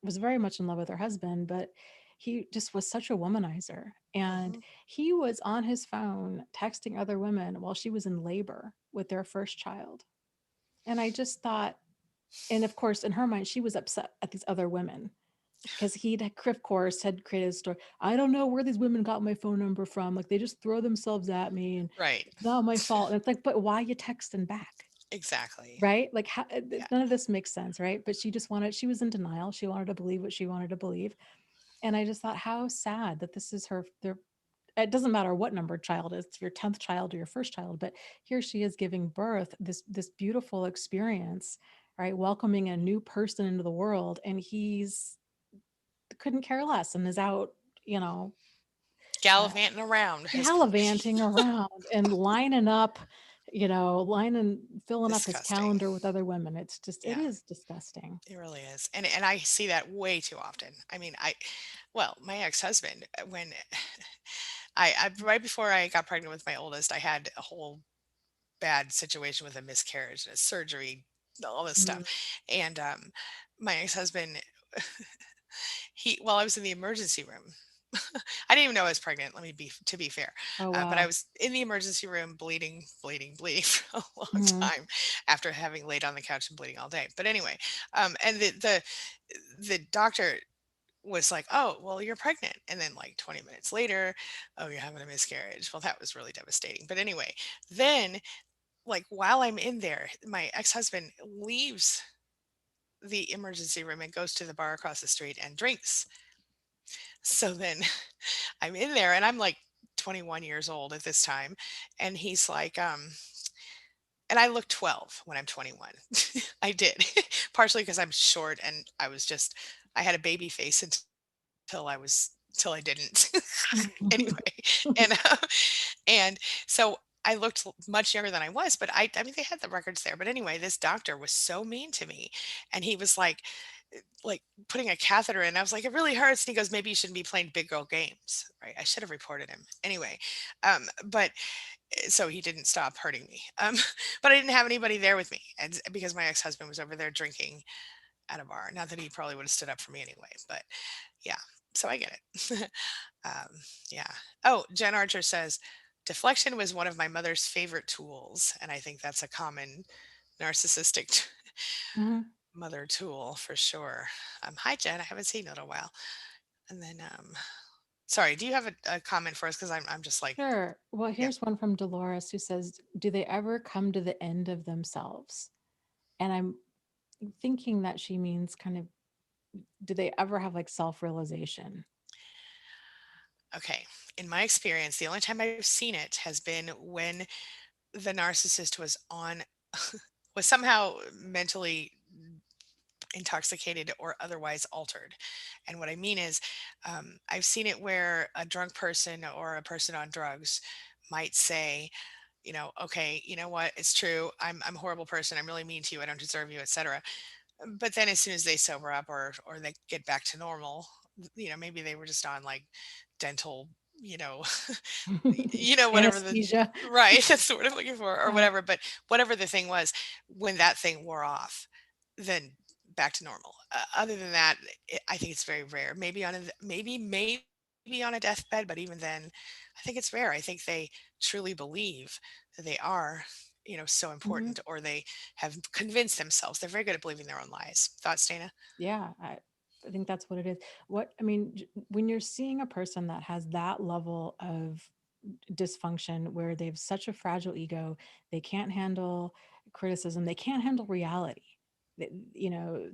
[SPEAKER 2] was very much in love with her husband, but he just was such a womanizer. And
[SPEAKER 1] Hmm.
[SPEAKER 2] he was on his phone texting other women while she was in labor with their first child. And I just thought, and of course, in her mind, she was upset at these other women because of course, had created a story. I don't know where these women got my phone number from. Like, they just throw themselves at me, and
[SPEAKER 1] Right.
[SPEAKER 2] it's not my fault. And it's like, but why you texting back?
[SPEAKER 1] Exactly.
[SPEAKER 2] Right? Like, how,
[SPEAKER 1] Yeah.
[SPEAKER 2] none of this makes sense, right? But she was in denial. She wanted to believe what she wanted to believe. And I just thought, how sad that this is it doesn't matter what number child is, it's your 10th child or your first child, but here she is giving birth, this beautiful experience, right? Welcoming a new person into the world. And he's couldn't care less and is out, you know, uh,
[SPEAKER 1] Gallivanting around his
[SPEAKER 2] gallivanting around and lining up, filling up his
[SPEAKER 1] disgusting.
[SPEAKER 2] calendar with other women. It
[SPEAKER 1] Yeah.
[SPEAKER 2] is disgusting.
[SPEAKER 1] It really is. And I see that way too often. I mean, well, my ex-husband, when I right before I got pregnant with my oldest, I had a whole bad situation with a miscarriage and a surgery, all this stuff.
[SPEAKER 2] Mhm.
[SPEAKER 1] And my ex-husband, while I was in the emergency room, I didn't even know I was pregnant. Let me be to be fair,
[SPEAKER 2] Oh,
[SPEAKER 1] but I
[SPEAKER 2] wow.
[SPEAKER 1] was in the emergency room, bleeding, bleeding, bleeding for a long
[SPEAKER 2] Mhm.
[SPEAKER 1] time after having laid on the couch and bleeding all day. But anyway, and the doctor was like, "Oh, well, you're pregnant," and then like 20 minutes later, "Oh, you're having a miscarriage." Well, that was really devastating. But anyway, then like while I'm in there, my ex-husband leaves the emergency room and goes to the bar across the street and drinks. So then I'm in there and I'm like 21 years old at this time. And he's like, and I look 12 when I'm 21. I did, partially because I'm short and I had a baby face until till I didn't. Anyway, and, and so I looked much younger than I was, but I mean, they had the records there. But anyway, this doctor was so mean to me. And he was like putting a catheter in. I was like, it really hurts. And he goes, maybe you shouldn't be playing big girl games. Right. I should have reported him anyway. But so he didn't stop hurting me. But I didn't have anybody there with me. And because my ex-husband was over there drinking at a bar, not that he probably would have stood up for me anyway, but yeah, so I get it. um, yeah. Oh, Jen Archer says, deflection was one of my mother's favorite tools. And I think that's a common narcissistic
[SPEAKER 2] Mhm.
[SPEAKER 1] mother tool for sure. Hi, Jen. I haven't seen you in a while. And then, sorry, do you have a comment for us? Because I'm just like,
[SPEAKER 2] Sure. Well,
[SPEAKER 1] yeah.
[SPEAKER 2] here's one from Dolores who says, "Do they ever come to the end of themselves?" And I'm thinking that she means kind of, do they ever have like self-realization?
[SPEAKER 1] Okay. In my experience, the only time I've seen it has been when the narcissist was on, was somehow mentally intoxicated or otherwise altered. And what I mean is, I've seen it where a drunk person or a person on drugs might say, okay, you know what, it's true. I'm a horrible person. I'm really mean to you. I don't deserve you, etc. But then as soon as they sober up or they get back to normal, maybe they were just on like dental, you know, whatever the
[SPEAKER 2] Anesthesia.
[SPEAKER 1] right, that's the word I'm looking for, or
[SPEAKER 2] Uh,
[SPEAKER 1] whatever. But whatever the thing was, when that thing wore off, then back to normal. Other than that, I think it's very rare. Maybe on a deathbed, but even then, I think it's rare. I think they truly believe that they are, so
[SPEAKER 2] mhm.
[SPEAKER 1] important, or they have convinced themselves. They're very good at believing their own lies. Thoughts, Dana?
[SPEAKER 2] Yeah, I think that's what it is. What I mean, when you're seeing a person that has that level of dysfunction where they have such a fragile ego, they can't handle criticism, they can't handle reality. You know,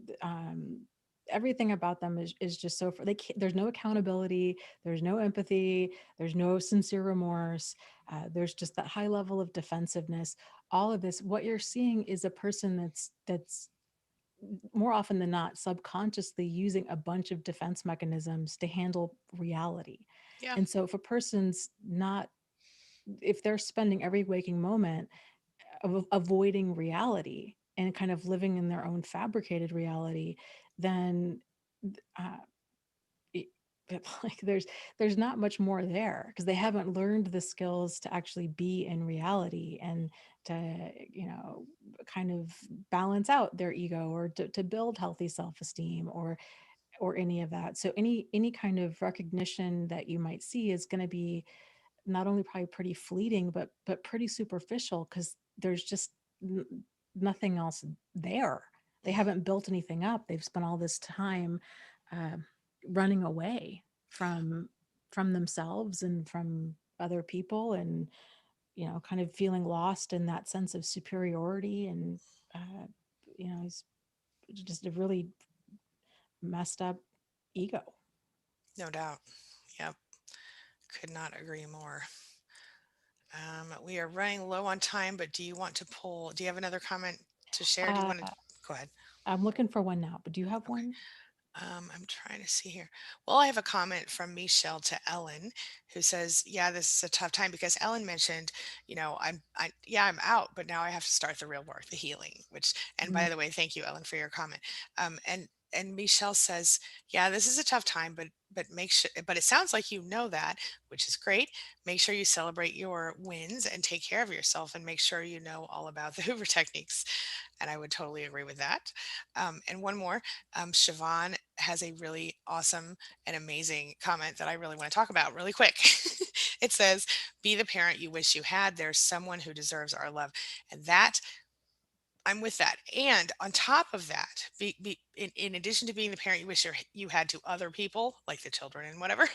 [SPEAKER 2] everything about them is just so they can't, there's no accountability, there's no empathy, there's no sincere remorse. There's just that high level of defensiveness. All of this, what you're seeing is a person that's more often than not subconsciously using a bunch of defense mechanisms to handle reality.
[SPEAKER 1] Yeah.
[SPEAKER 2] And so if a person's not, if they're spending every waking moment avoiding reality and kind of living in their own fabricated reality, then uh, it, like there's not much more there because they haven't learned the skills to actually be in reality and to kind of balance out their ego or to build healthy self-esteem or any of that. So any kind of recognition that you might see is going to be not only probably pretty fleeting but pretty superficial because there's just nothing else there. They
[SPEAKER 1] Hmm.
[SPEAKER 2] haven't built anything up. They've spent all this time uh, running away
[SPEAKER 1] Yeah.
[SPEAKER 2] from themselves and from other people, and kind of feeling lost in that sense of superiority. And uh, it's just a really messed up ego.
[SPEAKER 1] No doubt. Yep. Could not agree more. We are running low on time, but do you have another comment to share? Do you
[SPEAKER 2] uh,
[SPEAKER 1] want to go ahead?
[SPEAKER 2] I'm looking for one now, but do you have
[SPEAKER 1] Okay.
[SPEAKER 2] one?
[SPEAKER 1] I'm trying to see here. Well, I have a comment from Michelle to Ellen, who says, "Yeah, this is a tough time because Ellen mentioned, I'm out, but now I have to start the real work, the healing." Which, and by
[SPEAKER 2] Mm,
[SPEAKER 1] the way, thank you, Ellen, for your comment. And and Michelle says, "Yeah, this is a tough time, but make sure but it sounds like you know that, which is great. Make sure you celebrate your wins and take care of yourself and make sure you know all about the Hoover techniques." And I would totally agree with that. And one more, Siobhan has a really awesome and amazing comment that I really want to talk about really quick. It says, "Be the parent you wish you had. There's someone who deserves our love." And that I'm with that. And on top of that, in addition to being the parent you wish you had to other people, like the children and whatever,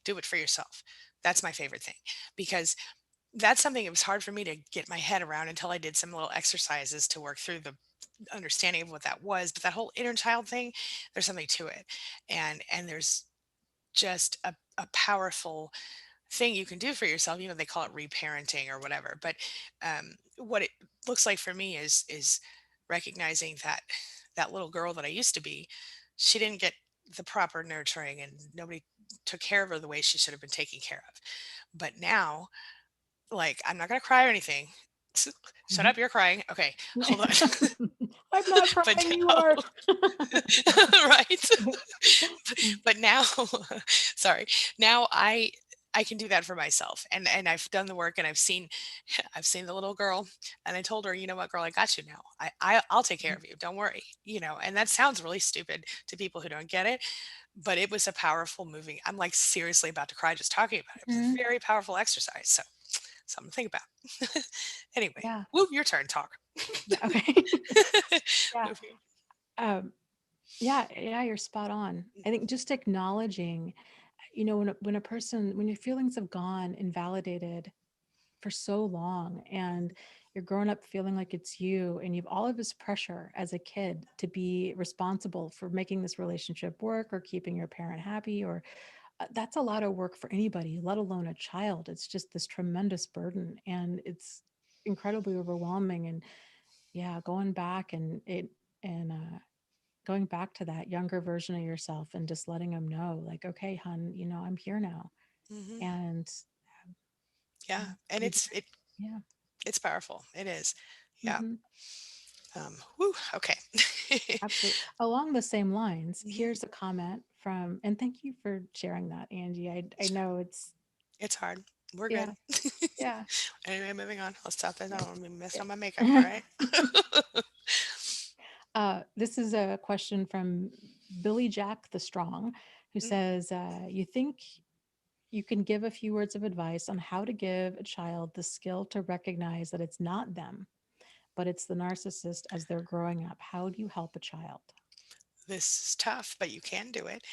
[SPEAKER 1] do it for yourself. That's my favorite thing because that's something it was hard for me to get my head around until I did some little exercises to work through the understanding of what that was. But that whole inner child thing, there's something to it. And there's just a powerful thing you can do for yourself. You know, they call it reparenting or whatever. But what it looks like for me is recognizing that that little girl that I used to be, she didn't get the proper nurturing and nobody took care of her the way she should have been taken care of. But now, like, I'm not gonna cry or anything. Shut up,
[SPEAKER 2] Mhm.
[SPEAKER 1] you're crying. Okay, hold on.
[SPEAKER 2] I'm not
[SPEAKER 1] But
[SPEAKER 2] crying, you
[SPEAKER 1] now,
[SPEAKER 2] are.
[SPEAKER 1] right? But now, sorry, now I can do that for myself, and I've done the work, and I've seen I've seen the little girl, and I told her, you know what, girl, I got you now. I'll take care of you. Don't worry. You know, and that sounds really stupid to people who don't get it, but it was a powerful moving. I'm like seriously about to cry just talking about it. It was a
[SPEAKER 2] Mhm.
[SPEAKER 1] very powerful exercise. So something to think about. Anyway,
[SPEAKER 2] Yeah.
[SPEAKER 1] woo, your turn. Talk.
[SPEAKER 2] Yeah. Okay. Yeah.
[SPEAKER 1] Moving.
[SPEAKER 2] Um, yeah. Yeah. You're spot on. I think just acknowledging, when your feelings have gone invalidated for so long and you're growing up feeling like it's you and you've all of this pressure as a kid to be responsible for making this relationship work or keeping your parent happy or that's a lot of work for anybody, let alone a child. It's just this tremendous burden and it's incredibly overwhelming. And yeah, going back to that younger version of yourself and just letting them know, like, okay, hun, I'm here now.
[SPEAKER 1] Hmm.
[SPEAKER 2] And
[SPEAKER 1] Yeah,
[SPEAKER 2] yeah,
[SPEAKER 1] and
[SPEAKER 2] you just, yeah.
[SPEAKER 1] it's powerful. It is. Yeah.
[SPEAKER 2] Hmm.
[SPEAKER 1] Woo. Okay.
[SPEAKER 2] Absolutely. Along the same lines,
[SPEAKER 1] Mhm.
[SPEAKER 2] here's a comment from, and thank you for sharing that, Angie. I
[SPEAKER 1] Sure.
[SPEAKER 2] know it's,
[SPEAKER 1] It's hard. We're good.
[SPEAKER 2] yeah, yeah,
[SPEAKER 1] Anyway, moving on. Let's stop this. I don't want to be messing up my makeup. All
[SPEAKER 2] yeah.
[SPEAKER 1] right.
[SPEAKER 2] This is a question from Billy Jack the Strong, who
[SPEAKER 1] Mm.
[SPEAKER 2] says, you think you can give a few words of advice on how to give a child the skill to recognize that it's not them, but it's the narcissist as they're growing up. How do you help a child?
[SPEAKER 1] This is tough, but you can do it.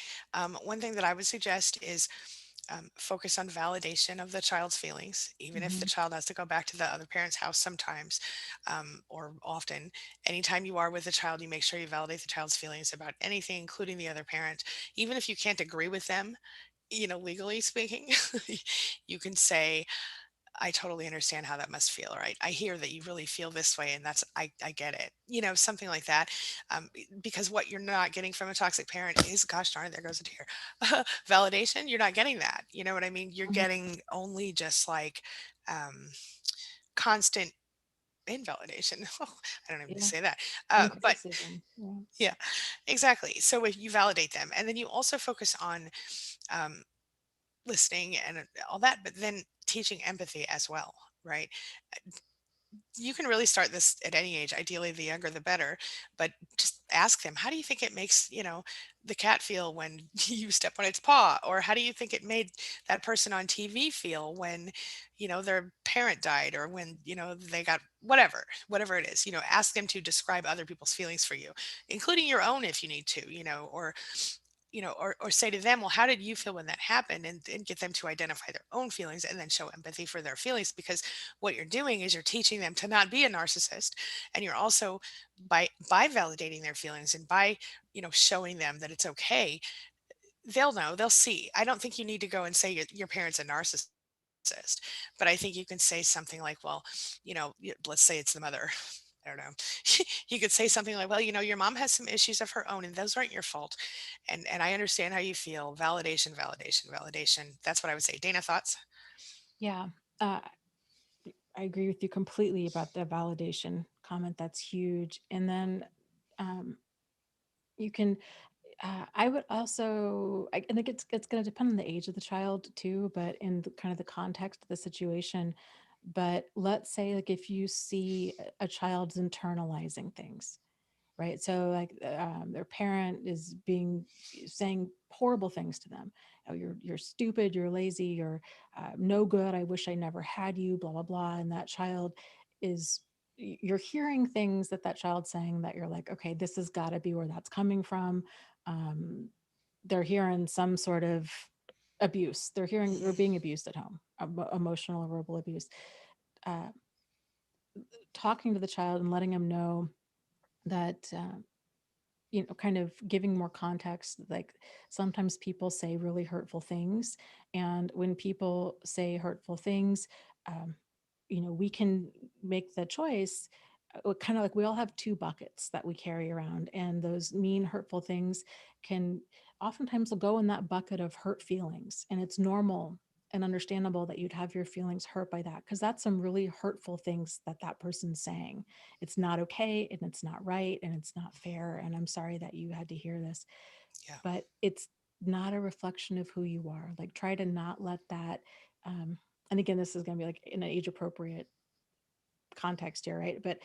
[SPEAKER 1] One thing that I would suggest is focus on validation of the child's feelings, even if the
[SPEAKER 2] Hmm.
[SPEAKER 1] child has to go back to the other parent's house sometimes or often. Anytime you are with a child, you make sure you validate the child's feelings about anything, including the other parent. Even if you can't agree with them, you know, legally speaking, you can say, I totally understand how that must feel, right? I hear that you really feel this way, and I get it. You know, something like that. Because what you're not getting from a toxic parent is, gosh darn it, there goes a tear. Validation, you're not getting that. You know what I mean? You're
[SPEAKER 2] Hmm.
[SPEAKER 1] getting only just like um, constant invalidation. I don't even
[SPEAKER 2] Yeah.
[SPEAKER 1] say that.
[SPEAKER 2] And
[SPEAKER 1] But
[SPEAKER 2] criticism. Yeah.
[SPEAKER 1] yeah, exactly. So if you validate them, and then you also focus on um, listening and all that, but then teaching empathy as well, right? You can really start this at any age. Ideally, the younger, the better. But just ask them, how do you think it makes, you know, the cat feel when you step on its paw? Or how do you think it made that person on TV feel when, you know, their parent died or when, you know, they got whatever it is, you know, ask them to describe other people's feelings for you, including your own if you need to, or say to them, well, how did you feel when that happened? And get them to identify their own feelings and then show empathy for their feelings. Because what you're doing is you're teaching them to not be a narcissist. And you're also by validating their feelings and by, showing them that it's okay, they'll know, they'll see. I don't think you need to go and say your parent's a narcissist. But I think you can say something like, well, let's say it's the mother. I don't know. You could say something like, well, your mom has some issues of her own and those aren't your fault. And I understand how you feel. Validation, validation, validation. That's what I would say. Dana, thoughts?
[SPEAKER 2] Yeah. Uh, I agree with you completely about the validation comment. That's huge. And then um, You can, I would also, I think it's going to depend on the age of the child too, but in the, kind of the context of the situation. But let's say, like, if you see a child's internalizing things, right? So, like, their parent is being saying horrible things to them. Oh, you're stupid, you're lazy, you're no good. I wish I never had you. Blah blah blah. And that child is, you're hearing things that that child's saying that you're like, okay, this has got to be where that's coming from. Um, they're hearing some sort of abuse. They're hearing they're being abused at home, emotional or verbal abuse. Uh, Talking to the child and letting them know that kind of giving more context, like sometimes people say really hurtful things, and when people say hurtful things, um, we can make the choice, kind of like we all have two buckets that we carry around, and those mean hurtful things can oftentimes will go in that bucket of hurt feelings, and it's normal and understandable that you'd have your feelings hurt by that, because that's some really hurtful things that that person's saying. It's not okay, and it's not right, and it's not fair, and I'm sorry that you had to hear this,
[SPEAKER 1] Yeah.
[SPEAKER 2] but it's not a reflection of who you are. Like, try to not let that, um, and again, this is going to be like in an age appropriate context here, right? But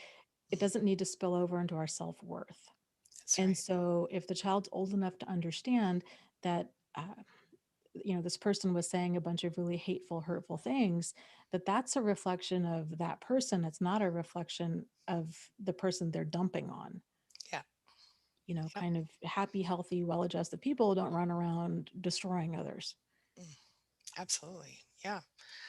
[SPEAKER 2] it doesn't need to spill over into our self-worth.
[SPEAKER 1] That's
[SPEAKER 2] And
[SPEAKER 1] right.
[SPEAKER 2] so if the child's old enough to understand that, this person was saying a bunch of really hateful, hurtful things, that that's a reflection of that person. It's not a reflection of the person they're dumping on.
[SPEAKER 1] Yeah. Yep.
[SPEAKER 2] Kind of happy, healthy, well-adjusted people don't run around destroying others.
[SPEAKER 1] Mm, absolutely. Yeah.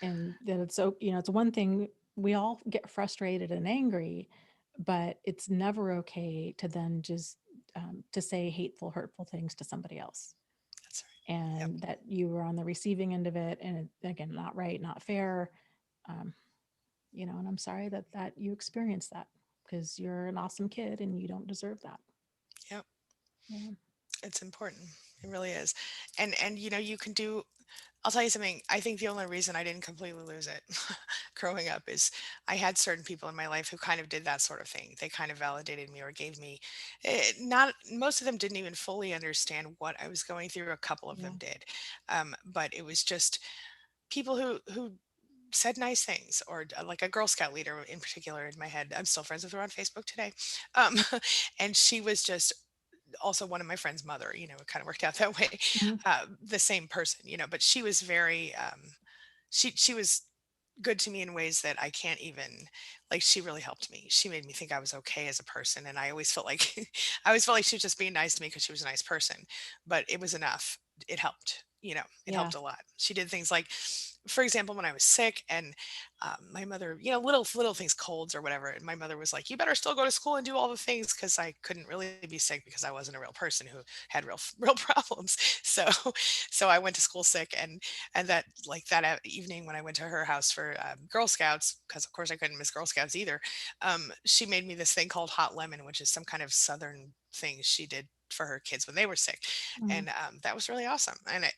[SPEAKER 2] And that it's so, it's one thing, we all get frustrated and angry, but it's never okay to then just to say hateful, hurtful things to somebody else,
[SPEAKER 1] That's right. Yep.
[SPEAKER 2] and that you were on the receiving end of it, and again, not right, not fair. um, and I'm sorry that you experienced that, because you're an awesome kid and you don't deserve that.
[SPEAKER 1] Yep.
[SPEAKER 2] Yeah.
[SPEAKER 1] It's important. It really is. And you can do I'll tell you something. I think the only reason I didn't completely lose it growing up is I had certain people in my life who kind of did that sort of thing. They kind of validated me or gave me, not most of them didn't even fully understand what I was going through. A couple of
[SPEAKER 2] Yeah.
[SPEAKER 1] them did, but it was just people who said nice things, or like a Girl Scout leader in particular in my head. I'm still friends with her on Facebook today, um, and she was just also one of my friend's mother. It kind of worked out that way.
[SPEAKER 2] Mhm.
[SPEAKER 1] The same person, but she was very she was good to me in ways that I can't even, like, she really helped me. She made me think I was okay as a person, and I always felt like I always felt like she was just being nice to me because she was a nice person, but it was enough. It helped. It
[SPEAKER 2] Yeah.
[SPEAKER 1] helped a lot. She did things like, for example, when I was sick, and my mother, little things, colds or whatever, and my mother was like, "You better still go to school and do all the things," because I couldn't really be sick because I wasn't a real person who had real problems. So, so I went to school sick, and that, like, that evening when I went to her house for Girl Scouts, because of course I couldn't miss Girl Scouts either, she made me this thing called hot lemon, which is some kind of southern thing she did for her kids when they were sick,
[SPEAKER 2] Mhm.
[SPEAKER 1] and that was really awesome. And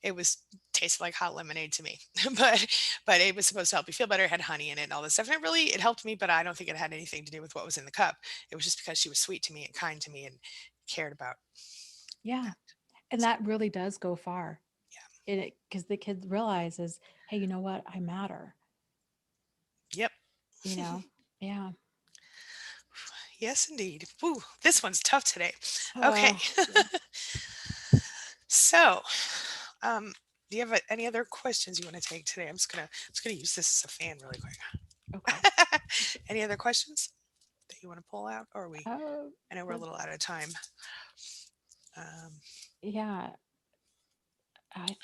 [SPEAKER 1] it was tasted like hot lemonade to me, but it was supposed to help you feel better. It had honey in it and all this stuff, and it helped me. But I don't think it had anything to do with what was in the cup. It was just because she was sweet to me and kind to me and cared about
[SPEAKER 2] Yeah.
[SPEAKER 1] that.
[SPEAKER 2] And
[SPEAKER 1] So
[SPEAKER 2] that really does go far.
[SPEAKER 1] yeah,
[SPEAKER 2] Because the kid realizes, hey, you know what? I matter.
[SPEAKER 1] yep.
[SPEAKER 2] You know? Yeah.
[SPEAKER 1] Yes, indeed. Woo, this one's tough today. Okay.
[SPEAKER 2] Uh, yeah.
[SPEAKER 1] So, um, do you have any other questions you want to take today? I'm just gonna use this as a fan really
[SPEAKER 2] Okay.
[SPEAKER 1] quick. Any other questions that you want to pull out, or are we?
[SPEAKER 2] Uh,
[SPEAKER 1] I know we're a
[SPEAKER 2] let
[SPEAKER 1] little out of time. Um,
[SPEAKER 2] Yeah. I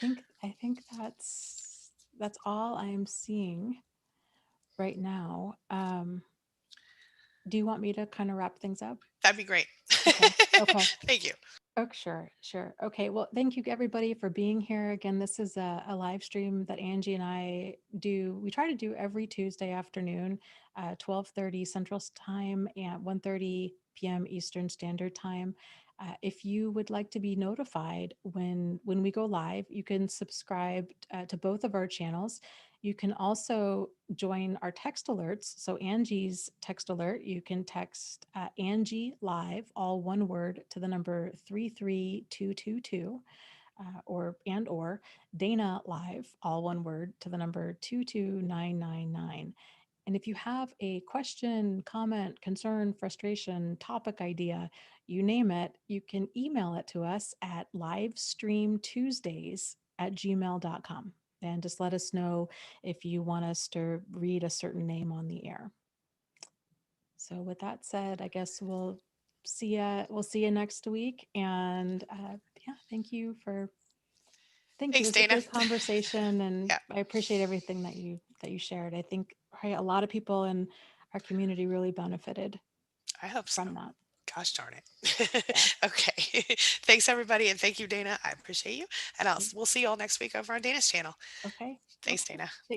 [SPEAKER 2] think that's all I'm seeing right now. Do you want me to kind of wrap things up?
[SPEAKER 1] that'd be great.
[SPEAKER 2] Okay. Okay.
[SPEAKER 1] Thank you.
[SPEAKER 2] Oh, sure, sure. Okay. Well, thank you everybody for being here. Again, this is a live stream that Angie and I do. We try to do every Tuesday afternoon, 12:30 Central Time and 1:30 p.m. Eastern Standard Time. If you would like to be notified when we go live, you can subscribe to both of our channels. You can also join our text alerts. So Angie's text alert, you can text Angie Live, all one word, to the number 33222, or Dana Live, all one word, to the number 22999. And if you have a question, comment, concern, frustration, topic idea, you name it, you can email it to us at livestreamtuesdays@gmail.com. And just let us know if you want us to read a certain name on the air. So with that said, I guess we'll see you next week. And yeah, thank you.
[SPEAKER 1] Thanks,
[SPEAKER 2] This is a
[SPEAKER 1] Dana.
[SPEAKER 2] good conversation, and
[SPEAKER 1] Yeah,
[SPEAKER 2] I appreciate everything that you shared. I think, right, a lot of people in our community really benefited
[SPEAKER 1] I hope so.
[SPEAKER 2] from that.
[SPEAKER 1] Gosh darn it.
[SPEAKER 2] Yeah.
[SPEAKER 1] Okay. Thanks, everybody. And thank you, Dana. I appreciate you. And we'll see you all next week over on Dana's channel.
[SPEAKER 2] Okay.
[SPEAKER 1] Thanks,
[SPEAKER 2] Okay.
[SPEAKER 1] Dana.
[SPEAKER 2] Take